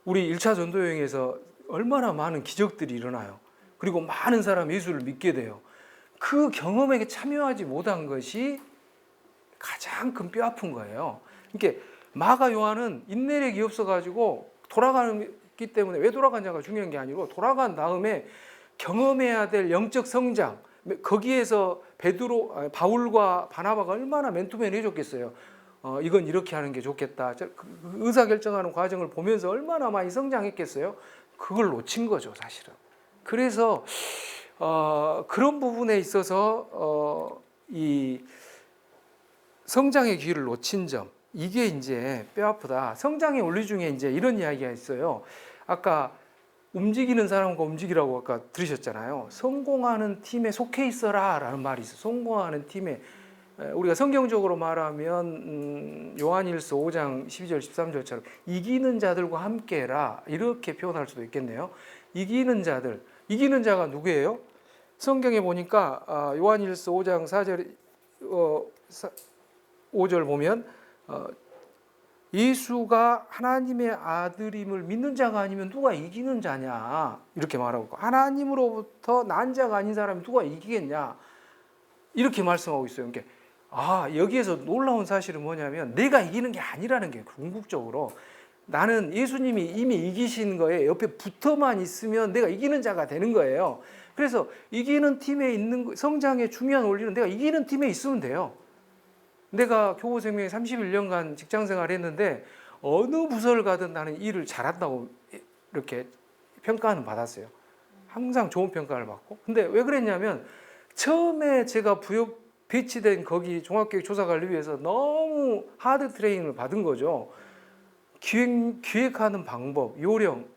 우리 1차 전도여행에서 얼마나 많은 기적들이 일어나요. 그리고 많은 사람이 예수를 믿게 돼요. 그 경험에 참여하지 못한 것이 가장 큰 뼈아픈 거예요. 그러니까 마가 요한은 인내력이 없어가지고 돌아가기 때문에, 왜 돌아가냐가 중요한 게 아니고 돌아간 다음에 경험해야 될 영적 성장, 거기에서 바울과 바나바가 얼마나 맨투맨 해줬겠어요. 이건 이렇게 하는 게 좋겠다. 의사결정하는 과정을 보면서 얼마나 많이 성장했겠어요. 그걸 놓친 거죠, 사실은. 그래서 그런 부분에 있어서 이 성장의 기회를 놓친 점, 이게 이제 뼈아프다. 성장의 원리 중에 이제 이런 이야기가 있어요. 아까 움직이는 사람과 움직이라고 아까 들으셨잖아요. 성공하는 팀에 속해 있어라 라는 말이 있어요. 성공하는 팀에 우리가 성경적으로 말하면 요한일서 5장 12절 13절처럼 이기는 자들과 함께라 이렇게 표현할 수도 있겠네요. 이기는 자들, 이기는 자가 누구예요? 성경에 보니까 요한일서 5장 4절 5절 보면 예수가 하나님의 아들임을 믿는 자가 아니면 누가 이기는 자냐 이렇게 말하고 있고, 하나님으로부터 난 자가 아닌 사람이 누가 이기겠냐 이렇게 말씀하고 있어요. 그러니까 여기에서 놀라운 사실은 뭐냐면 내가 이기는 게 아니라는 게 궁극적으로 나는 예수님이 이미 이기신 거에 옆에 붙어만 있으면 내가 이기는 자가 되는 거예요. 그래서 이기는 팀에 있는 성장의 중요한 원리는 내가 이기는 팀에 있으면 돼요. 내가 교보생명에 31년간 직장생활을 했는데 어느 부서를 가든 나는 일을 잘한다고 이렇게 평가는 받았어요. 항상 좋은 평가를 받고. 근데 왜 그랬냐면 처음에 제가 배치된 거기 종합계획조사관을 위해서 너무 하드 트레이닝을 받은 거죠. 기획하는 방법, 요령,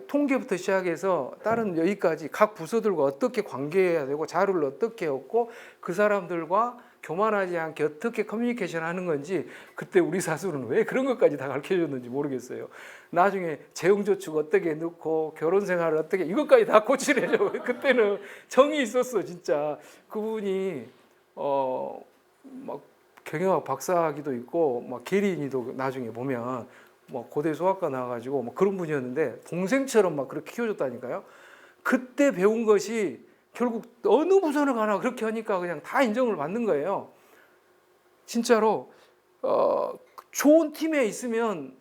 통계부터 시작해서 다른 여기까지 각 부서들과 어떻게 관계해야 되고 자료를 어떻게 얻고 그 사람들과 교만하지 않게 어떻게 커뮤니케이션 하는 건지 그때 우리 사수는 왜 그런 것까지 다 가르쳐줬는지 모르겠어요. 나중에 재용저축 어떻게 넣고 결혼생활을 어떻게 이것까지 다 코치를 해줘. 그때는 정이 있었어 진짜. 그분이 막 경영학 박사학위도 있고 막 계리인이도 나중에 보면 뭐 고대 수학과 나와가지고 뭐 그런 분이었는데 동생처럼 막 그렇게 키워줬다니까요. 그때 배운 것이 결국 어느 부서를 가나 그렇게 하니까 그냥 다 인정을 받는 거예요. 진짜로 좋은 팀에 있으면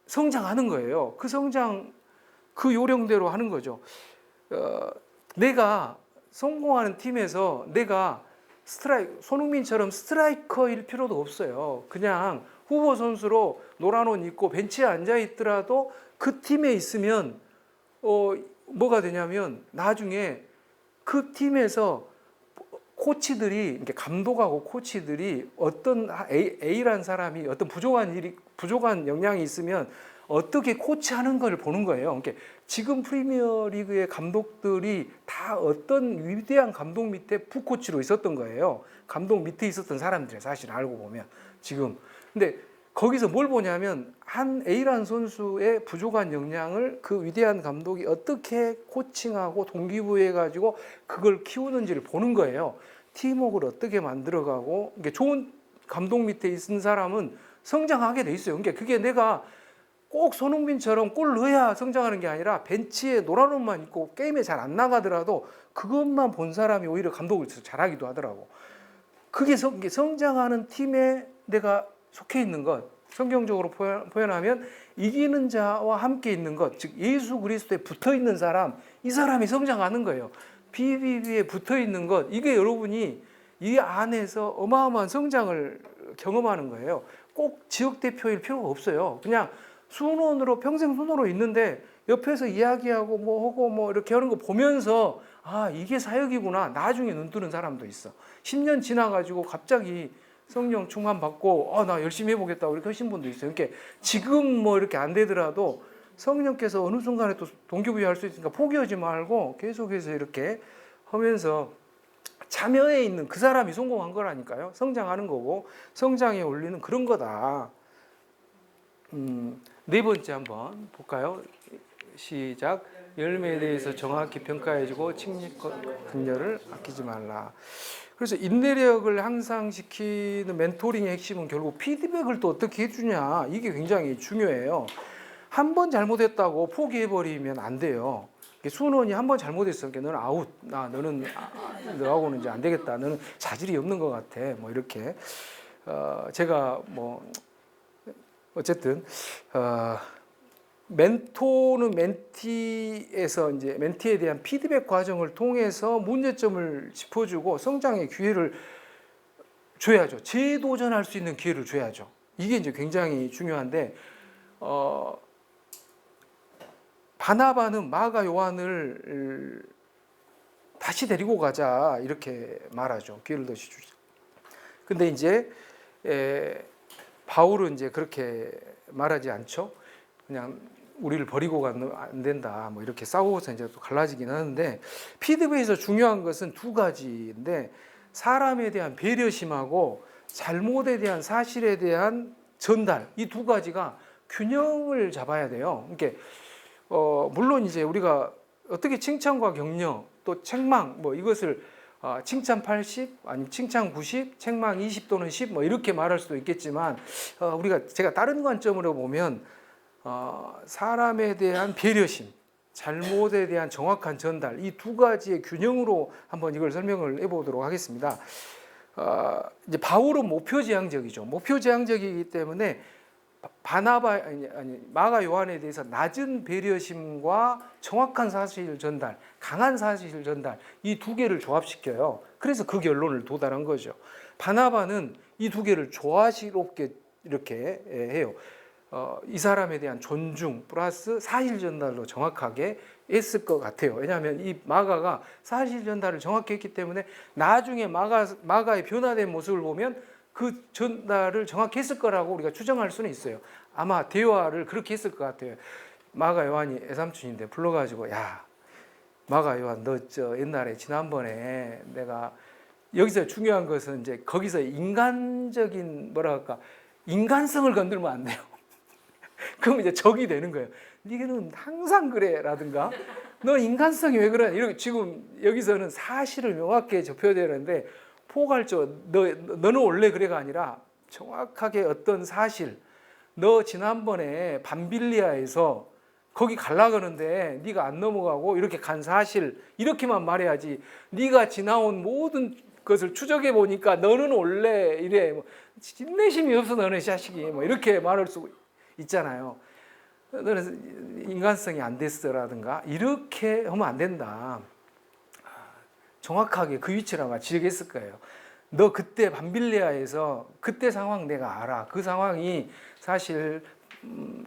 성장하는 거예요. 그 성장 그 요령대로 하는 거죠. 내가 성공하는 팀에서 내가 손흥민처럼 스트라이커일 필요도 없어요. 그냥 후보 선수로 노란 옷 입고 벤치에 앉아 있더라도 그 팀에 있으면 뭐가 되냐면 나중에 그 팀에서 코치들이 이렇게 감독하고 코치들이 어떤 A라는 사람이 어떤 부족한 역량이 있으면 어떻게 코치하는 걸 보는 거예요. 그러니까 지금 프리미어리그의 감독들이 다 어떤 위대한 감독 밑에 부코치로 있었던 거예요. 감독 밑에 있었던 사람들이 사실 알고 보면 지금. 근데 거기서 뭘 보냐면 한 A라는 선수의 부족한 역량을 그 위대한 감독이 어떻게 코칭하고 동기부여해가지고 그걸 키우는지를 보는 거예요. 팀워크를 어떻게 만들어가고 이게 좋은 감독 밑에 있는 사람은 성장하게 돼 있어요. 그러니까 그게 내가 꼭 손흥민처럼 골 넣어야 성장하는 게 아니라 벤치에 노란 옷만 입고 게임에 잘 안 나가더라도 그것만 본 사람이 오히려 감독을 잘하기도 하더라고. 그게 성장하는 팀에 내가 속해 있는 것, 성경적으로 표현하면 이기는 자와 함께 있는 것, 즉 예수 그리스도에 붙어 있는 사람, 이 사람이 성장하는 거예요. BBB에 붙어 있는 것, 이게 여러분이 이 안에서 어마어마한 성장을 경험하는 거예요. 꼭 지역 대표일 필요가 없어요. 그냥 순원으로 평생 순원으로 있는데 옆에서 이야기하고 뭐 하고 뭐 이렇게 하는 거 보면서 이게 사역이구나. 나중에 눈 뜨는 사람도 있어. 10년 지나가지고 갑자기 성령 충만 받고 나 열심히 해보겠다 이렇게 하신 분도 있어요. 그러니까 지금 뭐 이렇게 안 되더라도 성령께서 어느 순간에 또 동기부여할 수 있으니까 포기하지 말고 계속해서 이렇게 하면서 참여해 있는 그 사람이 성공한 거라니까요. 성장하는 거고 성장에 올리는 그런 거다. 네 번째 한번 볼까요? 시작. 열매에 대해서 정확히 평가해주고 칭찬과 격려를 아끼지 말라. 그래서 인내력을 향상시키는 멘토링의 핵심은 결국 피드백을 또 어떻게 해주냐, 이게 굉장히 중요해요. 한 번 잘못했다고 포기해버리면 안 돼요. 수원이 한 번 잘못했어. 너는 아웃. 너는 너하고는 이제 안 되겠다. 너는 자질이 없는 것 같아. 뭐 이렇게 제가 뭐 어쨌든 멘토는 멘티에서 이제 멘티에 대한 피드백 과정을 통해서 문제점을 짚어주고 성장의 기회를 줘야죠. 재도전할 수 있는 기회를 줘야죠. 이게 이제 굉장히 중요한데 바나바는 마가 요한을 다시 데리고 가자 이렇게 말하죠. 기회를 다시 주자. 근데 이제 바울은 이제 그렇게 말하지 않죠. 그냥 우리를 버리고 가면 안 된다. 뭐 이렇게 싸우고서 이제 또 갈라지긴 하는데 피드백에서 중요한 것은 두 가지인데 사람에 대한 배려심하고 잘못에 대한 사실에 대한 전달, 이 두 가지가 균형을 잡아야 돼요. 그러니까 물론 이제 우리가 어떻게 칭찬과 격려, 또 책망, 뭐 이것을 칭찬 80, 아니 칭찬 90, 책망 20 또는 10 뭐 이렇게 말할 수도 있겠지만 제가 다른 관점으로 보면 사람에 대한 배려심, 잘못에 대한 정확한 전달, 이 두 가지의 균형으로 한번 이걸 설명을 해보도록 하겠습니다. 이제 바울은 목표지향적이죠. 목표지향적이기 때문에 마가 요한에 대해서 낮은 배려심과 정확한 사실 전달, 강한 사실 전달, 이 두 개를 조합시켜요. 그래서 그 결론을 도달한 거죠. 바나바는 이 두 개를 조화스럽게 이렇게 해요. 이 사람에 대한 존중 플러스 사실 전달로 정확하게 했을 것 같아요. 왜냐하면 이 마가가 사실 전달을 정확히 했기 때문에 나중에 마가의 변화된 모습을 보면 그 전달을 정확히 했을 거라고 우리가 추정할 수는 있어요. 아마 대화를 그렇게 했을 것 같아요. 마가 요한이 애삼촌인데 불러가지고, 야, 마가 요한, 너 옛날에 지난번에 내가, 여기서 중요한 것은 이제 거기서 인간적인 뭐랄까 인간성을 건들면 안 돼요. 그럼 이제 적이 되는 거예요. 니는 항상 그래라든가, 너 인간성이 왜 그러냐, 이렇게. 지금 여기서는 사실을 명확하게 접해야 되는데 포괄적, 너는 원래 그래가 아니라 정확하게 어떤 사실, 너 지난번에 밤빌리아에서 거기 갈라 그러는데 네가 안 넘어가고 이렇게 간 사실, 이렇게만 말해야지. 네가 지나온 모든 것을 추적해 보니까 너는 원래 이래, 뭐 인내심이 없어 너는 자식이, 뭐 이렇게 말할 수 있잖아요. 너는 인간성이 안 됐어라든가 이렇게 하면 안 된다. 정확하게 그 위치를 아마 지적했을 거예요. 너 그때 밤빌리아에서 그때 상황 내가 알아. 그 상황이 사실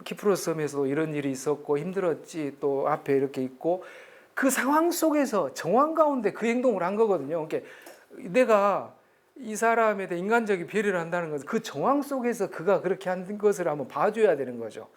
키프로스 섬에서 이런 일이 있었고 힘들었지, 또 앞에 이렇게 있고, 그 상황 속에서 정황 가운데 그 행동을 한 거거든요. 그러니까 내가 이 사람에 대해 인간적인 배려를 한다는 것은 그 정황 속에서 그가 그렇게 한 것을 한번 봐줘야 되는 거죠.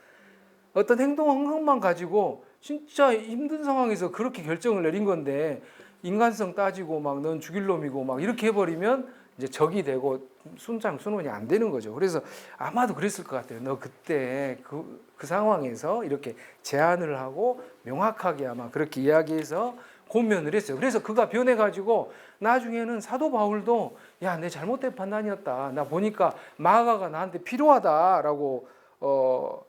어떤 행동 한 것만 가지고 진짜 힘든 상황에서 그렇게 결정을 내린 건데 인간성 따지고 막 넌 죽일 놈이고 막 이렇게 해버리면 이제 적이 되고 순장순원이 안 되는 거죠. 그래서 아마도 그랬을 것 같아요. 너 그때 그 상황에서 이렇게 제안을 하고 명확하게 아마 그렇게 이야기해서 권면을 했어요. 그래서 그가 변해가지고 나중에는 사도 바울도, 야, 내 잘못된 판단이었다. 나 보니까 마가가 나한테 필요하다라고,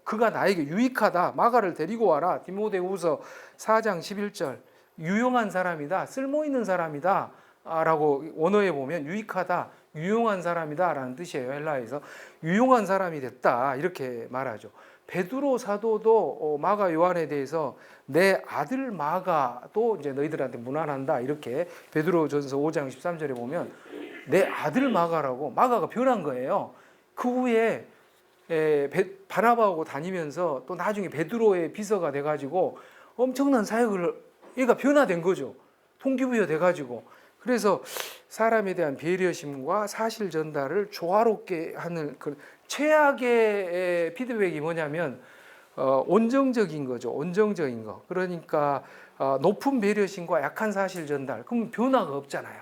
그가 나에게 유익하다. 마가를 데리고 와라. 디모데후서 4장 11절. 유용한 사람이다. 쓸모 있는 사람이다. 라고 원어에 보면 유익하다, 유용한 사람이다 라는 뜻이에요. 헬라에서 유용한 사람이 됐다 이렇게 말하죠. 베드로 사도도 마가 요한에 대해서 내 아들 마가도 이제 너희들한테 문안한다 이렇게 베드로전서 5장 13절에 보면 내 아들 마가라고, 마가가 변한 거예요. 그 후에 바나바하고 다니면서 또 나중에 베드로의 비서가 돼가지고 엄청난 사역을, 얘가 변화된 거죠. 동기부여 돼가지고. 그래서 사람에 대한 배려심과 사실 전달을 조화롭게 하는 그 최악의 피드백이 뭐냐면 온정적인 거죠. 온정적인 거. 그러니까 높은 배려심과 약한 사실 전달. 그럼 변화가 없잖아요.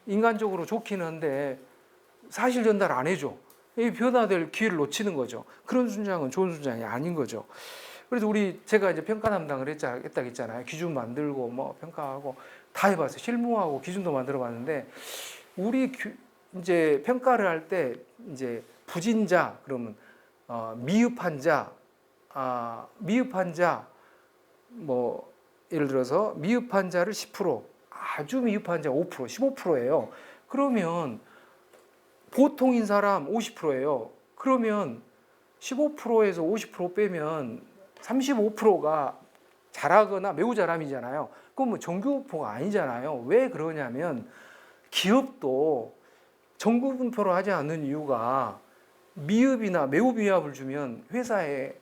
인간적으로 좋긴 한데 사실 전달 안 해줘. 이 변화될 기회를 놓치는 거죠. 그런 순장은 좋은 순장이 아닌 거죠. 그래서 제가 이제 평가 담당을 했다고 했잖아요. 기준 만들고 뭐 평가하고 다 해봤어요. 실무하고 기준도 만들어봤는데 이제 평가를 할 때 이제 부진자, 그러면 미흡한 자, 뭐 예를 들어서 미흡한 자를 10%, 아주 미흡한 자 5%, 15%예요. 그러면 보통인 사람 50%예요. 그러면 15%에서 50% 빼면 35%가 잘하거나 매우 잘함이잖아요. 그건 뭐 정규분포가 아니잖아요. 왜 그러냐면 기업도 정규분포로 하지 않는 이유가 미흡이나 매우 미흡을 주면 회사에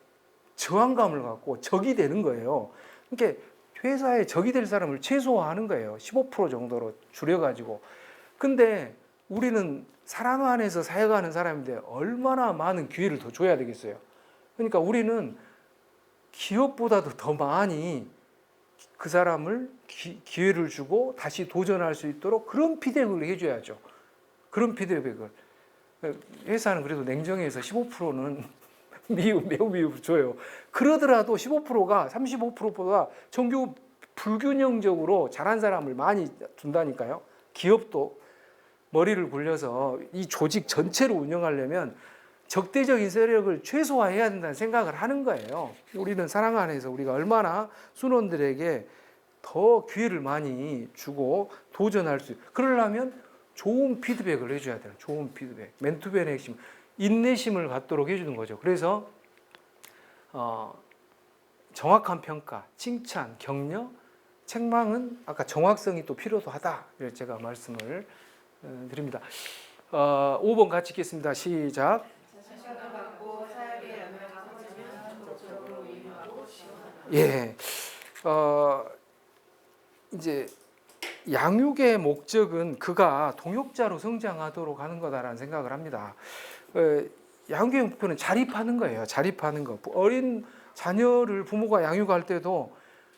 저항감을 갖고 적이 되는 거예요. 그러니까 회사에 적이 될 사람을 최소화하는 거예요. 15% 정도로 줄여가지고. 근데 우리는 사람 안에서 사역하는 사람인데 얼마나 많은 기회를 더 줘야 되겠어요. 그러니까 우리는 기업보다도 더 많이 그 사람을 기회를 주고 다시 도전할 수 있도록 그런 피드백을 해줘야죠. 그런 피드백을. 회사는 그래도 냉정해서 15%는 매우 미흡 줘요. 그러더라도 15%가 35%보다 정규 불균형적으로 잘한 사람을 많이 준다니까요. 기업도 머리를 굴려서 이 조직 전체를 운영하려면 적대적인 세력을 최소화해야 된다는 생각을 하는 거예요. 우리는 사랑 안에서 우리가 얼마나 순원들에게 더 기회를 많이 주고 도전할 수 있어요. 그러려면 좋은 피드백을 해줘야 돼요. 좋은 피드백. 맨투맨의 핵심, 인내심을 갖도록 해주는 거죠. 그래서 정확한 평가, 칭찬, 격려, 책망은 아까 정확성이 또 필요도 하다. 이렇게 제가 말씀을 드립니다. 5번 같이 읽겠습니다. 시작. 예, 이제 양육의 목적은 그가 동역자로 성장하도록 하는 거다라는 생각을 합니다. 양육의 목표는 자립하는 거예요. 자립하는 거. 어린 자녀를 부모가 양육할 때도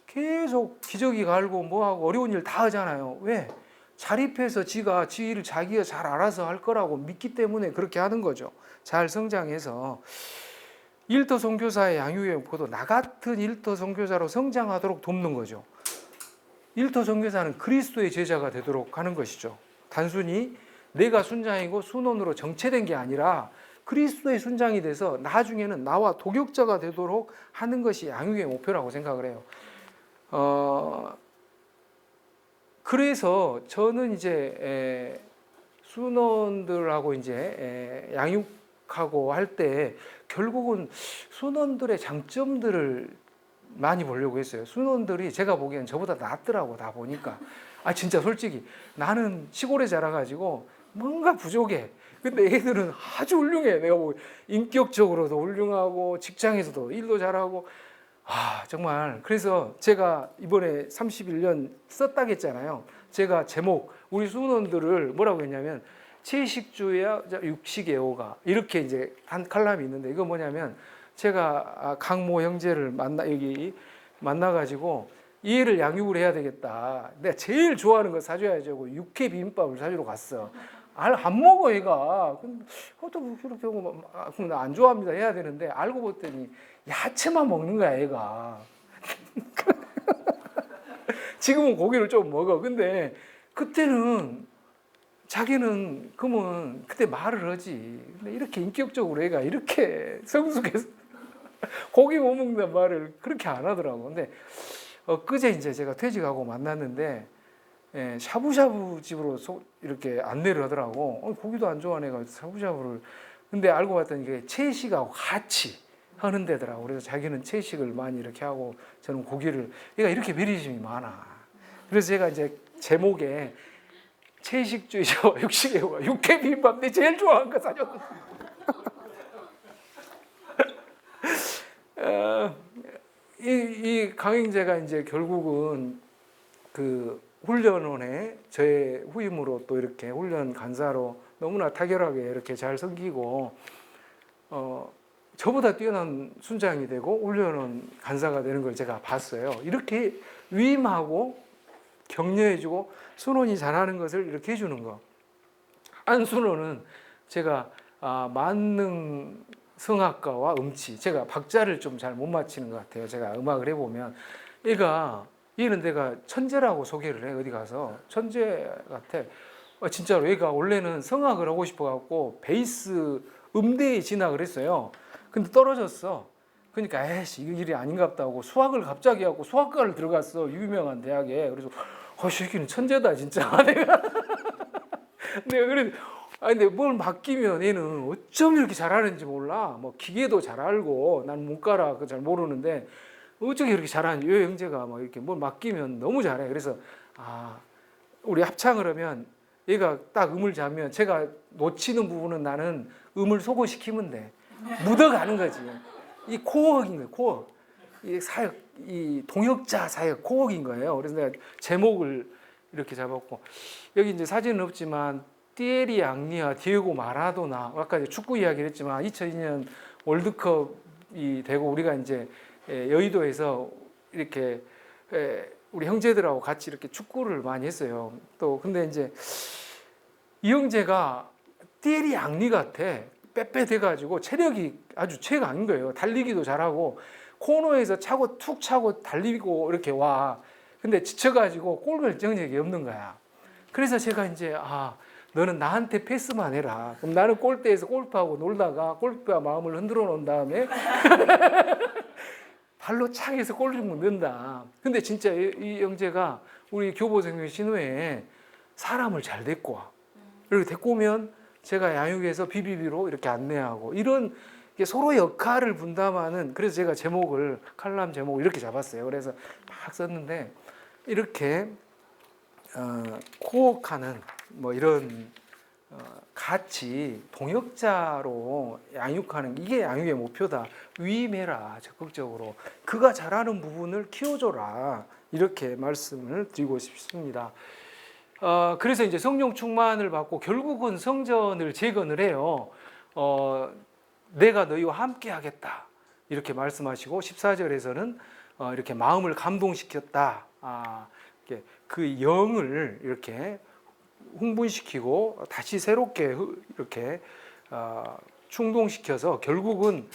계속 기저귀 갈고 뭐하고 어려운 일 다 하잖아요. 왜? 자립해서 지가 지 일을 자기가 잘 알아서 할 거라고 믿기 때문에 그렇게 하는 거죠. 잘 성장해서. 일터 선교사의 양육의 목표도 나 같은 일터 선교사로 성장하도록 돕는 거죠. 일터 선교사는 그리스도의 제자가 되도록 하는 것이죠. 단순히 내가 순장이고 순원으로 정체된 게 아니라 그리스도의 순장이 돼서 나중에는 나와 동역자가 되도록 하는 것이 양육의 목표라고 생각을 해요. 그래서 저는 이제 순원들하고 이제 양육하고 할 때 결국은 순원들의 장점들을 많이 보려고 했어요. 순원들이 제가 보기엔 저보다 낫더라고, 다 보니까. 진짜 솔직히 나는 시골에 자라가지고 뭔가 부족해. 근데 애들은 아주 훌륭해. 내가 보기 인격적으로도 훌륭하고 직장에서도 일도 잘하고 정말. 그래서 제가 이번에 31년 썼다고 했잖아요. 제가 제목 우리 순원들을 뭐라고 했냐면 채식주의와 육식애호가 이렇게 이제 한 칼럼이 있는데 이거 뭐냐면 제가 강모 형제를 만나가지고 이 애를 양육을 해야 되겠다. 내가 제일 좋아하는 거 사줘야죠. 육회 비빔밥을 사주러 갔어. 안 먹어 얘가. 또 그렇게 하고 나 안 좋아합니다 해야 되는데 알고 봤더니 야채만 먹는 거야 얘가. 지금은 고기를 좀 먹어. 근데 그때는 자기는 그러면 그때 말을 하지. 근데 이렇게 인격적으로 애가 이렇게 성숙해서 고기 못 먹는다는 말을 그렇게 안 하더라고. 근데 그제 이제 제가 퇴직하고 만났는데 샤브샤브 집으로 이렇게 안내를 하더라고. 고기도 안 좋아하는 애가 샤브샤브를. 근데 알고 봤더니 이게 채식하고 같이 하는 데더라고. 그래서 자기는 채식을 많이 이렇게 하고 저는 고기를. 얘가 이렇게 배려심이 많아. 그래서 제가 이제 제목에 채식주의자와 육식애호가 육회 비빔밥 내 제일 좋아하는 거 사줬어. 이 강행제가 이제 결국은 그 훈련원에 저의 후임으로 또 이렇게 훈련 간사로 너무나 타결하게 이렇게 잘 섬기고 저보다 뛰어난 순장이 되고 훈련원 간사가 되는 걸 제가 봤어요. 이렇게 위임하고 격려해주고 순원이 잘하는 것을 이렇게 해주는 거. 안순원은 제가 만능 성악가와 음치, 제가 박자를 좀 잘 못 맞히는 것 같아요. 제가 음악을 해보면 얘는 내가 천재라고 소개를 해. 어디 가서 천재 같아. 진짜로 얘가 원래는 성악을 하고 싶어갖고 베이스 음대에 진학을 했어요. 근데 떨어졌어. 그러니까 에이씨 이거 일이 아닌갑다 하고 수학을 갑자기 하고 수학과를 들어갔어. 유명한 대학에. 그래서 이 새끼는 천재다 진짜. 내가 그래. 근데 뭘 맡기면 얘는 어쩜 이렇게 잘하는지 몰라. 뭐 기계도 잘 알고 난 문과라 잘 모르는데 어떻게 이렇게 잘하는지. 요 형제가 막 이렇게 뭘 맡기면 너무 잘해. 그래서 우리 합창을 하면 얘가 딱 음을 잡으면 제가 놓치는 부분은 나는 음을 소거시키면 돼. 묻어가는 거지. 이 코어인 거예요. 코어. 이 사역, 이 동역자 사역 코어인 거예요. 그래서 내가 제목을 이렇게 잡았고 여기 이제 사진은 없지만 띠에리 앙리와 디에고 마라도나 아까 축구 이야기를 했지만 2002년 월드컵이 되고 우리가 이제 여의도에서 이렇게 우리 형제들하고 같이 이렇게 축구를 많이 했어요. 또 근데 이제 이 형제가 띠리 양리 같아. 빼빼돼가지고 체력이 아주 최강인 거예요. 달리기도 잘하고 코너에서 차고 툭 차고 달리고 이렇게 와. 근데 지쳐가지고 골 결정력이 없는 거야. 그래서 제가 이제 너는 나한테 패스만 해라. 그럼 나는 골대에서 골프하고 놀다가 골프와 마음을 흔들어 놓은 다음에 발로 착 해서 골을 좀 넣는다. 근데 진짜 이 형제가 우리 교보생명 신호에 사람을 잘 데리고 와. 이렇게 데리고 오면 제가 양육에서 비비비로 이렇게 안내하고 이런 서로 역할을 분담하는, 그래서 제가 제목을 칼럼 제목을 이렇게 잡았어요. 그래서 막 썼는데 이렇게 코어하는 뭐 이런 같이 동역자로 양육하는, 이게 양육의 목표다. 위임해라, 적극적으로. 그가 잘하는 부분을 키워줘라. 이렇게 말씀을 드리고 싶습니다. 그래서 이제 성령 충만을 받고 결국은 성전을 재건을 해요. 내가 너희와 함께 하겠다. 이렇게 말씀하시고 14절에서는 이렇게 마음을 감동시켰다. 그 영을 이렇게 흥분시키고 다시 새롭게 이렇게 충동시켜서 결국은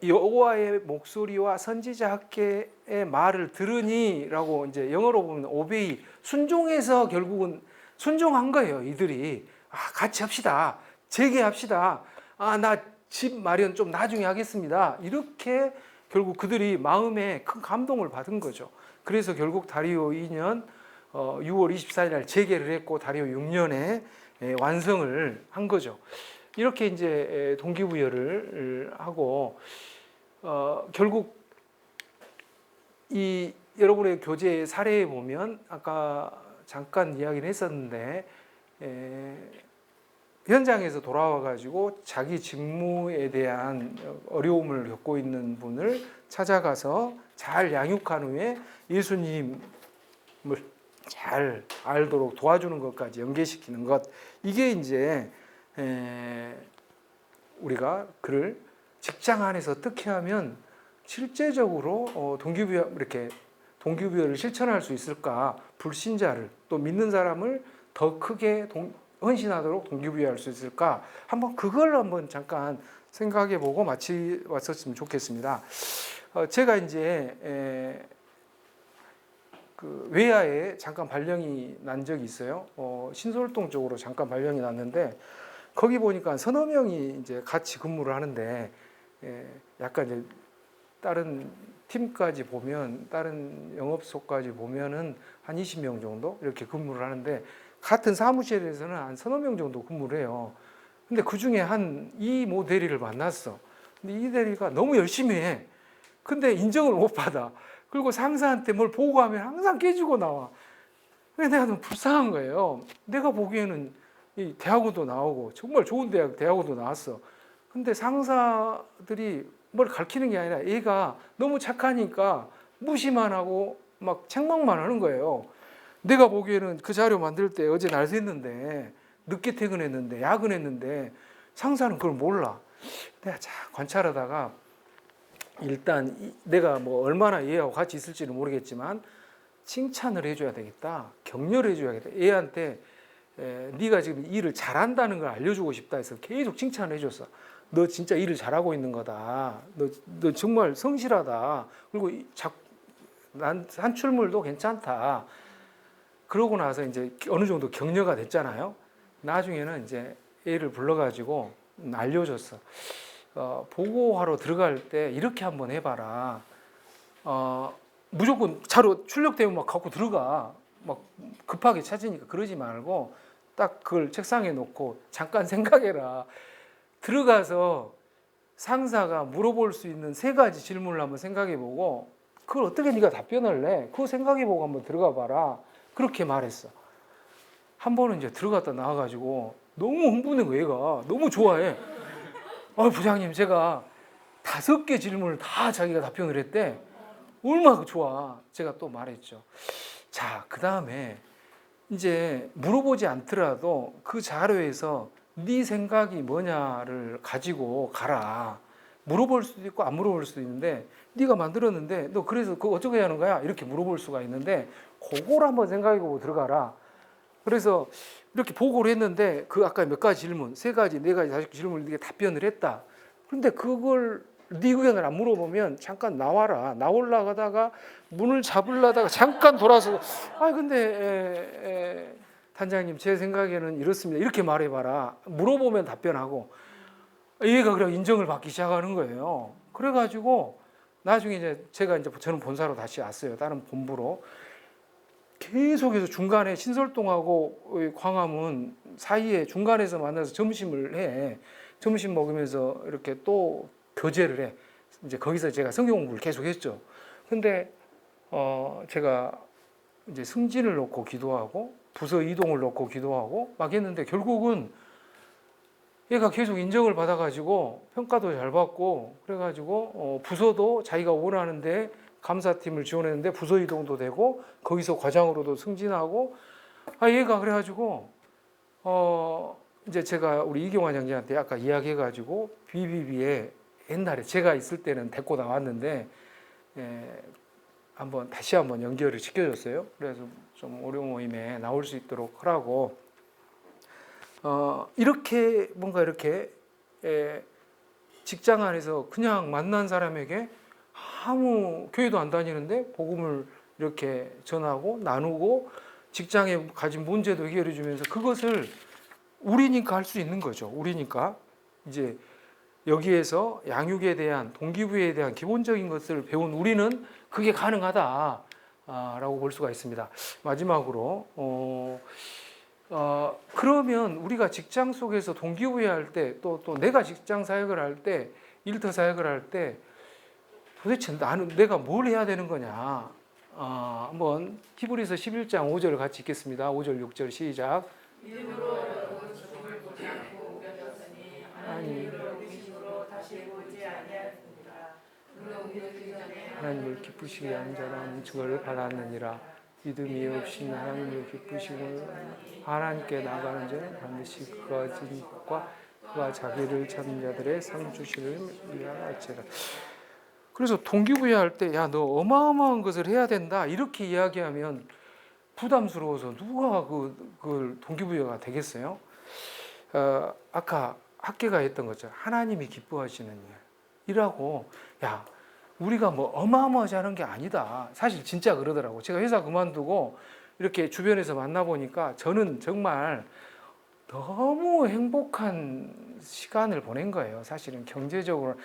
여호와의 목소리와 선지자 학계의 말을 들으니라고, 이제 영어로 보면 오베이, 순종해서 결국은 순종한 거예요. 이들이 같이 합시다, 재개합시다, 나 집 마련 좀 나중에 하겠습니다. 이렇게 결국 그들이 마음에 큰 감동을 받은 거죠. 그래서 결국 다리오 2년 6월 24일 날 재개를 했고 다리오 6년에 완성을 한 거죠. 이렇게 이제 동기부여를 하고 결국 이 여러분의 교제 사례에 보면 아까 잠깐 이야기를 했었는데 현장에서 돌아와 가지고 자기 직무에 대한 어려움을 겪고 있는 분을 찾아가서 잘 양육한 후에 예수님을 잘 알도록 도와주는 것까지 연계시키는 것, 이게 이제 우리가 그를 직장 안에서 어떻게 하면 실제적으로 동기부여를 실천할 수 있을까? 불신자를, 또 믿는 사람을 더 크게 헌신하도록 동기부여할 수 있을까? 그걸 한번 잠깐 생각해보고 왔었으면 좋겠습니다. 제가 이제 그 외야에 잠깐 발령이 난 적이 있어요. 신솔동 쪽으로 잠깐 발령이 났는데 거기 보니까 서너 명이 이제 같이 근무를 하는데 약간 이제 다른 팀까지 보면, 다른 영업소까지 보면은 한 20명 정도 이렇게 근무를 하는데 같은 사무실에서는 한 서너 명 정도 근무를 해요. 근데 그 중에 이 모 대리를 만났어. 근데 이 대리가 너무 열심히 해. 근데 인정을 못 받아. 그리고 상사한테 뭘 보고하면 항상 깨지고 나와. 그래서 내가 너무 불쌍한 거예요. 내가 보기에는 이 대학원도 나오고 정말 좋은 대학원도 나왔어. 근데 상사들이 뭘 가르치는 게 아니라 얘가 너무 착하니까 무시만 하고 막 책망만 하는 거예요. 내가 보기에는 그 자료 만들 때 어제 날 샜는데 늦게 퇴근했는데 야근했는데 상사는 그걸 몰라. 내가 잘 관찰하다가 일단 내가 뭐 얼마나 얘하고 같이 있을지는 모르겠지만 칭찬을 해줘야 되겠다, 격려를 해줘야겠다. 얘한테 네가 지금 일을 잘한다는 걸 알려주고 싶다 해서 계속 칭찬을 해줬어. 너 진짜 일을 잘하고 있는 거다. 너 정말 성실하다. 그리고 난 산출물도 괜찮다. 그러고 나서 이제 어느 정도 격려가 됐잖아요. 나중에는 이제 애를 불러가지고 알려줬어. 보고하러 들어갈 때 이렇게 한번 해봐라. 무조건 자료 출력되면 막 갖고 들어가. 막 급하게 찾으니까 그러지 말고 딱 그걸 책상에 놓고 잠깐 생각해라. 들어가서 상사가 물어볼 수 있는 3가지 질문을 한번 생각해보고 그걸 어떻게 네가 답변을 내? 그거 생각해보고 한번 들어가 봐라. 그렇게 말했어. 한 번은 이제 들어갔다 나와가지고 너무 흥분해, 얘가 너무 좋아해. 부장님, 제가 5개 질문을 다 자기가 답변을 했대. 얼마나 좋아. 제가 또 말했죠. 자, 그 다음에 이제 물어보지 않더라도 그 자료에서 네 생각이 뭐냐를 가지고 가라. 물어볼 수도 있고 안 물어볼 수도 있는데 네가 만들었는데 너 그래서 그거 어떻게 하는 거야? 이렇게 물어볼 수가 있는데 그걸 한번 생각해보고 들어가라. 그래서 이렇게 보고를 했는데 그 아까 몇 가지 질문, 세 가지, 네 가지, 다섯 개 질문을 네가 답변을 했다. 그런데 그걸 네 의견을 안 물어보면 잠깐 나와라. 나올라가다가 문을 잡으려다가 잠깐 돌아서 근데 단장님 제 생각에는 이렇습니다. 이렇게 말해봐라. 물어보면 답변하고 얘가 그냥 인정을 받기 시작하는 거예요. 그래가지고 나중에 이제 제가 이제 저는 본사로 다시 왔어요. 다른 본부로. 계속해서 중간에 신설동하고 광화문 사이에 중간에서 만나서 점심을 해. 점심 먹으면서 이렇게 또 교제를 해. 이제 거기서 제가 성경 공부를 계속 했죠. 근데 제가 이제 승진을 놓고 기도하고 부서 이동을 놓고 기도하고 막 했는데 결국은 얘가 계속 인정을 받아가지고 평가도 잘 받고 그래가지고 부서도 자기가 원하는데 감사팀을 지원했는데 부서 이동도 되고 거기서 과장으로도 승진하고 얘가 그래가지고 이제 제가 우리 이경환 형제한테 아까 이야기해가지고 BBB에 옛날에 제가 있을 때는 데리고 나왔는데 다시 한번 연결을 시켜줬어요. 그래서 좀 오류 모임에 나올 수 있도록 하라고 이렇게 뭔가 이렇게 직장 안에서 그냥 만난 사람에게 아무 교회도 안 다니는데 복음을 이렇게 전하고 나누고 직장에 가진 문제도 해결해 주면서 그것을 우리니까 할 수 있는 거죠. 우리니까 이제 여기에서 양육에 대한 동기부여에 대한 기본적인 것을 배운 우리는 그게 가능하다라고 볼 수가 있습니다. 마지막으로 그러면 우리가 직장 속에서 동기부여할 때 또 내가 직장 사역을 할 때 일터 사역을 할 때 도대체 내가 뭘 해야 되는 거냐? 한번 히브리서 11장 5절을 같이 읽겠습니다. 5절 6절 시작. 믿음으로 여러분 죽음을 보지 않고 우겨졌으니 하나님을 의심으로 다시 보지 아니하였습니다. 그로 우겨지기 전에 하나님을 기쁘시게 하는 자라는 증거를 받았느니라. 믿음이 없이는 하나님을 기쁘시고 하나님께 나가는 자는 반드시 그가 진 것과 그가 자기를 찾는 자들의 상 주시를 위하여라. 그래서 동기부여할 때 야 너 어마어마한 것을 해야 된다 이렇게 이야기하면 부담스러워서 누가 그걸 동기부여가 되겠어요? 아까 학계가 했던 것처럼 하나님이 기뻐하시는 일이라고 야 우리가 뭐 어마어마하지 않은 게 아니다. 사실 진짜 그러더라고. 제가 회사 그만두고 이렇게 주변에서 만나보니까 저는 정말 너무 행복한 시간을 보낸 거예요. 사실은 경제적으로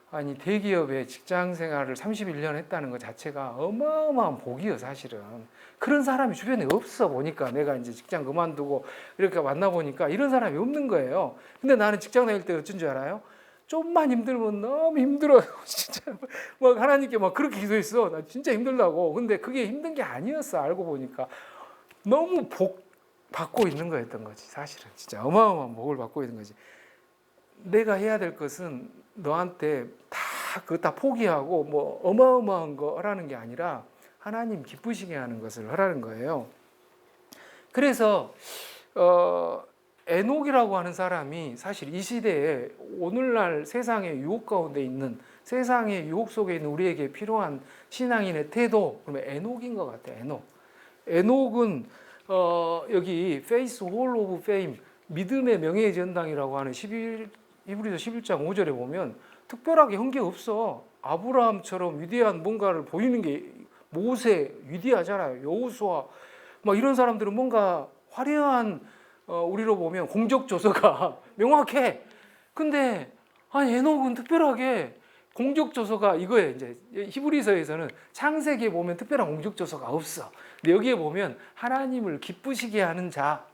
아니 대기업에 직장 생활을 31년 했다는 것 자체가 어마어마한 복이에요. 사실은 그런 사람이 주변에 없어 보니까 내가 이제 직장 그만두고 이렇게 만나보니까 이런 사람이 없는 거예요. 근데 나는 직장 다닐 때 어쩐 줄 알아요? 좀만 힘들면 너무 힘들어요. 진짜 막 하나님께 막 그렇게 기도했어. 나 진짜 힘들다고. 근데 그게 힘든 게 아니었어. 알고 보니까 너무 복 받고 있는 거였던 거지. 사실은 진짜 어마어마한 복을 받고 있는 거지. 내가 해야 될 것은 너한테 그거 다 포기하고 뭐 어마어마한 거 하라는 게 아니라 하나님 기쁘시게 하는 것을 하라는 거예요. 그래서 에녹이라고 하는 사람이 사실 이 시대에 오늘날 세상의 유혹 가운데 있는 세상의 유혹 속에 있는 우리에게 필요한 신앙인의 태도 그러면 에녹인 것 같아요. 에녹은 여기 페이스 홀 오브 페임 믿음의 명예의 전당이라고 하는 히브리서 11장 5절에 보면 특별하게 한 게 없어. 아브라함처럼 위대한 뭔가를 보이는 게 모세 위대하잖아요. 여호수아 막 이런 사람들은 뭔가 화려한 우리로 보면 공적 조서가 명확해. 근데 에녹은 특별하게 공적 조서가 이거예요. 이제 히브리서에서는 창세기에 보면 특별한 공적 조서가 없어. 근데 여기에 보면 하나님을 기쁘시게 하는 자,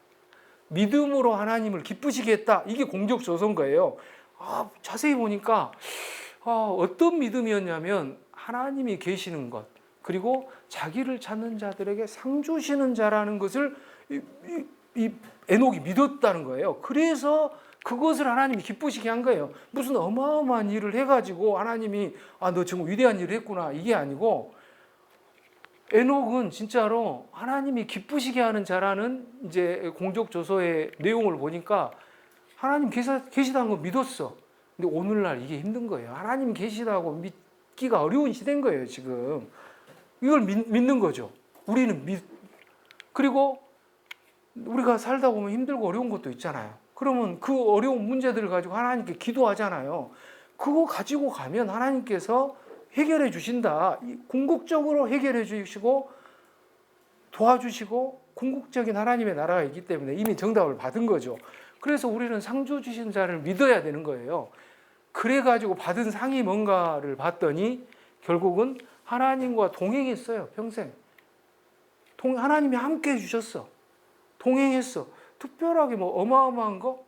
믿음으로 하나님을 기쁘시게 했다. 이게 공적 조서인 거예요. 자세히 보니까 어떤 믿음이었냐면 하나님이 계시는 것 그리고 자기를 찾는 자들에게 상 주시는 자라는 것을 이 에녹이 믿었다는 거예요. 그래서 그것을 하나님이 기쁘시게 한 거예요. 무슨 어마어마한 일을 해가지고 하나님이 너 지금 위대한 일을 했구나 이게 아니고 에녹은 진짜로 하나님이 기쁘시게 하는 자라는 이제 공적 조서의 내용을 보니까 하나님 계시다는 걸 믿었어. 근데 오늘날 이게 힘든 거예요. 하나님 계시다고 믿기가 어려운 시대인 거예요, 지금. 이걸 믿는 거죠. 그리고 우리가 살다 보면 힘들고 어려운 것도 있잖아요. 그러면 그 어려운 문제들을 가지고 하나님께 기도하잖아요. 그거 가지고 가면 하나님께서 해결해 주신다. 궁극적으로 해결해 주시고 도와주시고 궁극적인 하나님의 나라가 있기 때문에 이미 정답을 받은 거죠. 그래서 우리는 상주 주신 자를 믿어야 되는 거예요. 그래가지고 받은 상이 뭔가를 봤더니 결국은 하나님과 동행했어요. 평생. 하나님이 함께 해주셨어. 동행했어. 특별하게 뭐 어마어마한 거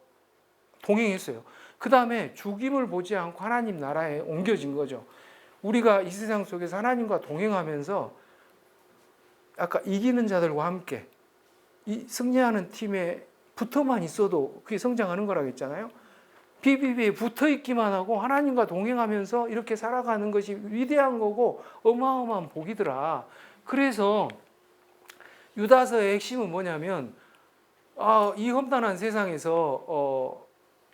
동행했어요. 그 다음에 죽임을 보지 않고 하나님 나라에 옮겨진 거죠. 우리가 이 세상 속에서 하나님과 동행하면서 아까 이기는 자들과 함께 이 승리하는 팀에 붙어만 있어도 그게 성장하는 거라고 했잖아요. BBB에 붙어 있기만 하고 하나님과 동행하면서 이렇게 살아가는 것이 위대한 거고 어마어마한 복이더라. 그래서 유다서의 핵심은 뭐냐면 이 험난한 세상에서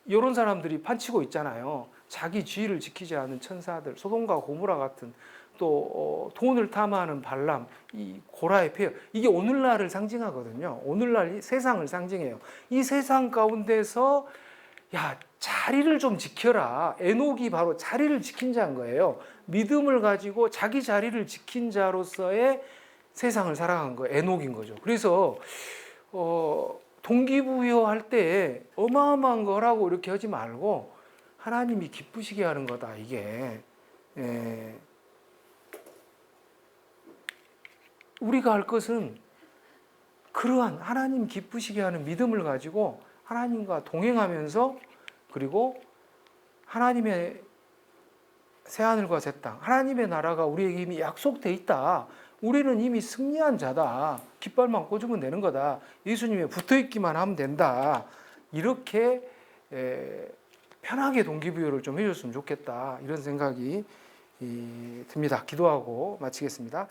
이런 사람들이 판치고 있잖아요. 자기 지위를 지키지 않은 천사들, 소돔과 고모라 같은 또 돈을 탐하는 발람, 이 고라의 폐역, 이게 오늘날을 상징하거든요. 오늘날 이 세상을 상징해요. 이 세상 가운데서 자리를 좀 지켜라. 에녹이 바로 자리를 지킨 자인 거예요. 믿음을 가지고 자기 자리를 지킨 자로서의 세상을 살아간 거예요. 에녹인 거죠. 그래서 동기부여할 때 어마어마한 거라고 이렇게 하지 말고 하나님이 기쁘시게 하는 거다. 이게 우리가 할 것은 그러한 하나님 기쁘시게 하는 믿음을 가지고 하나님과 동행하면서 그리고 하나님의 새하늘과 새 땅, 하나님의 나라가 우리에게 이미 약속돼 있다. 우리는 이미 승리한 자다. 깃발만 꽂으면 되는 거다. 예수님에 붙어있기만 하면 된다. 이렇게 편하게 동기부여를 좀 해줬으면 좋겠다. 이런 생각이 듭니다. 기도하고 마치겠습니다.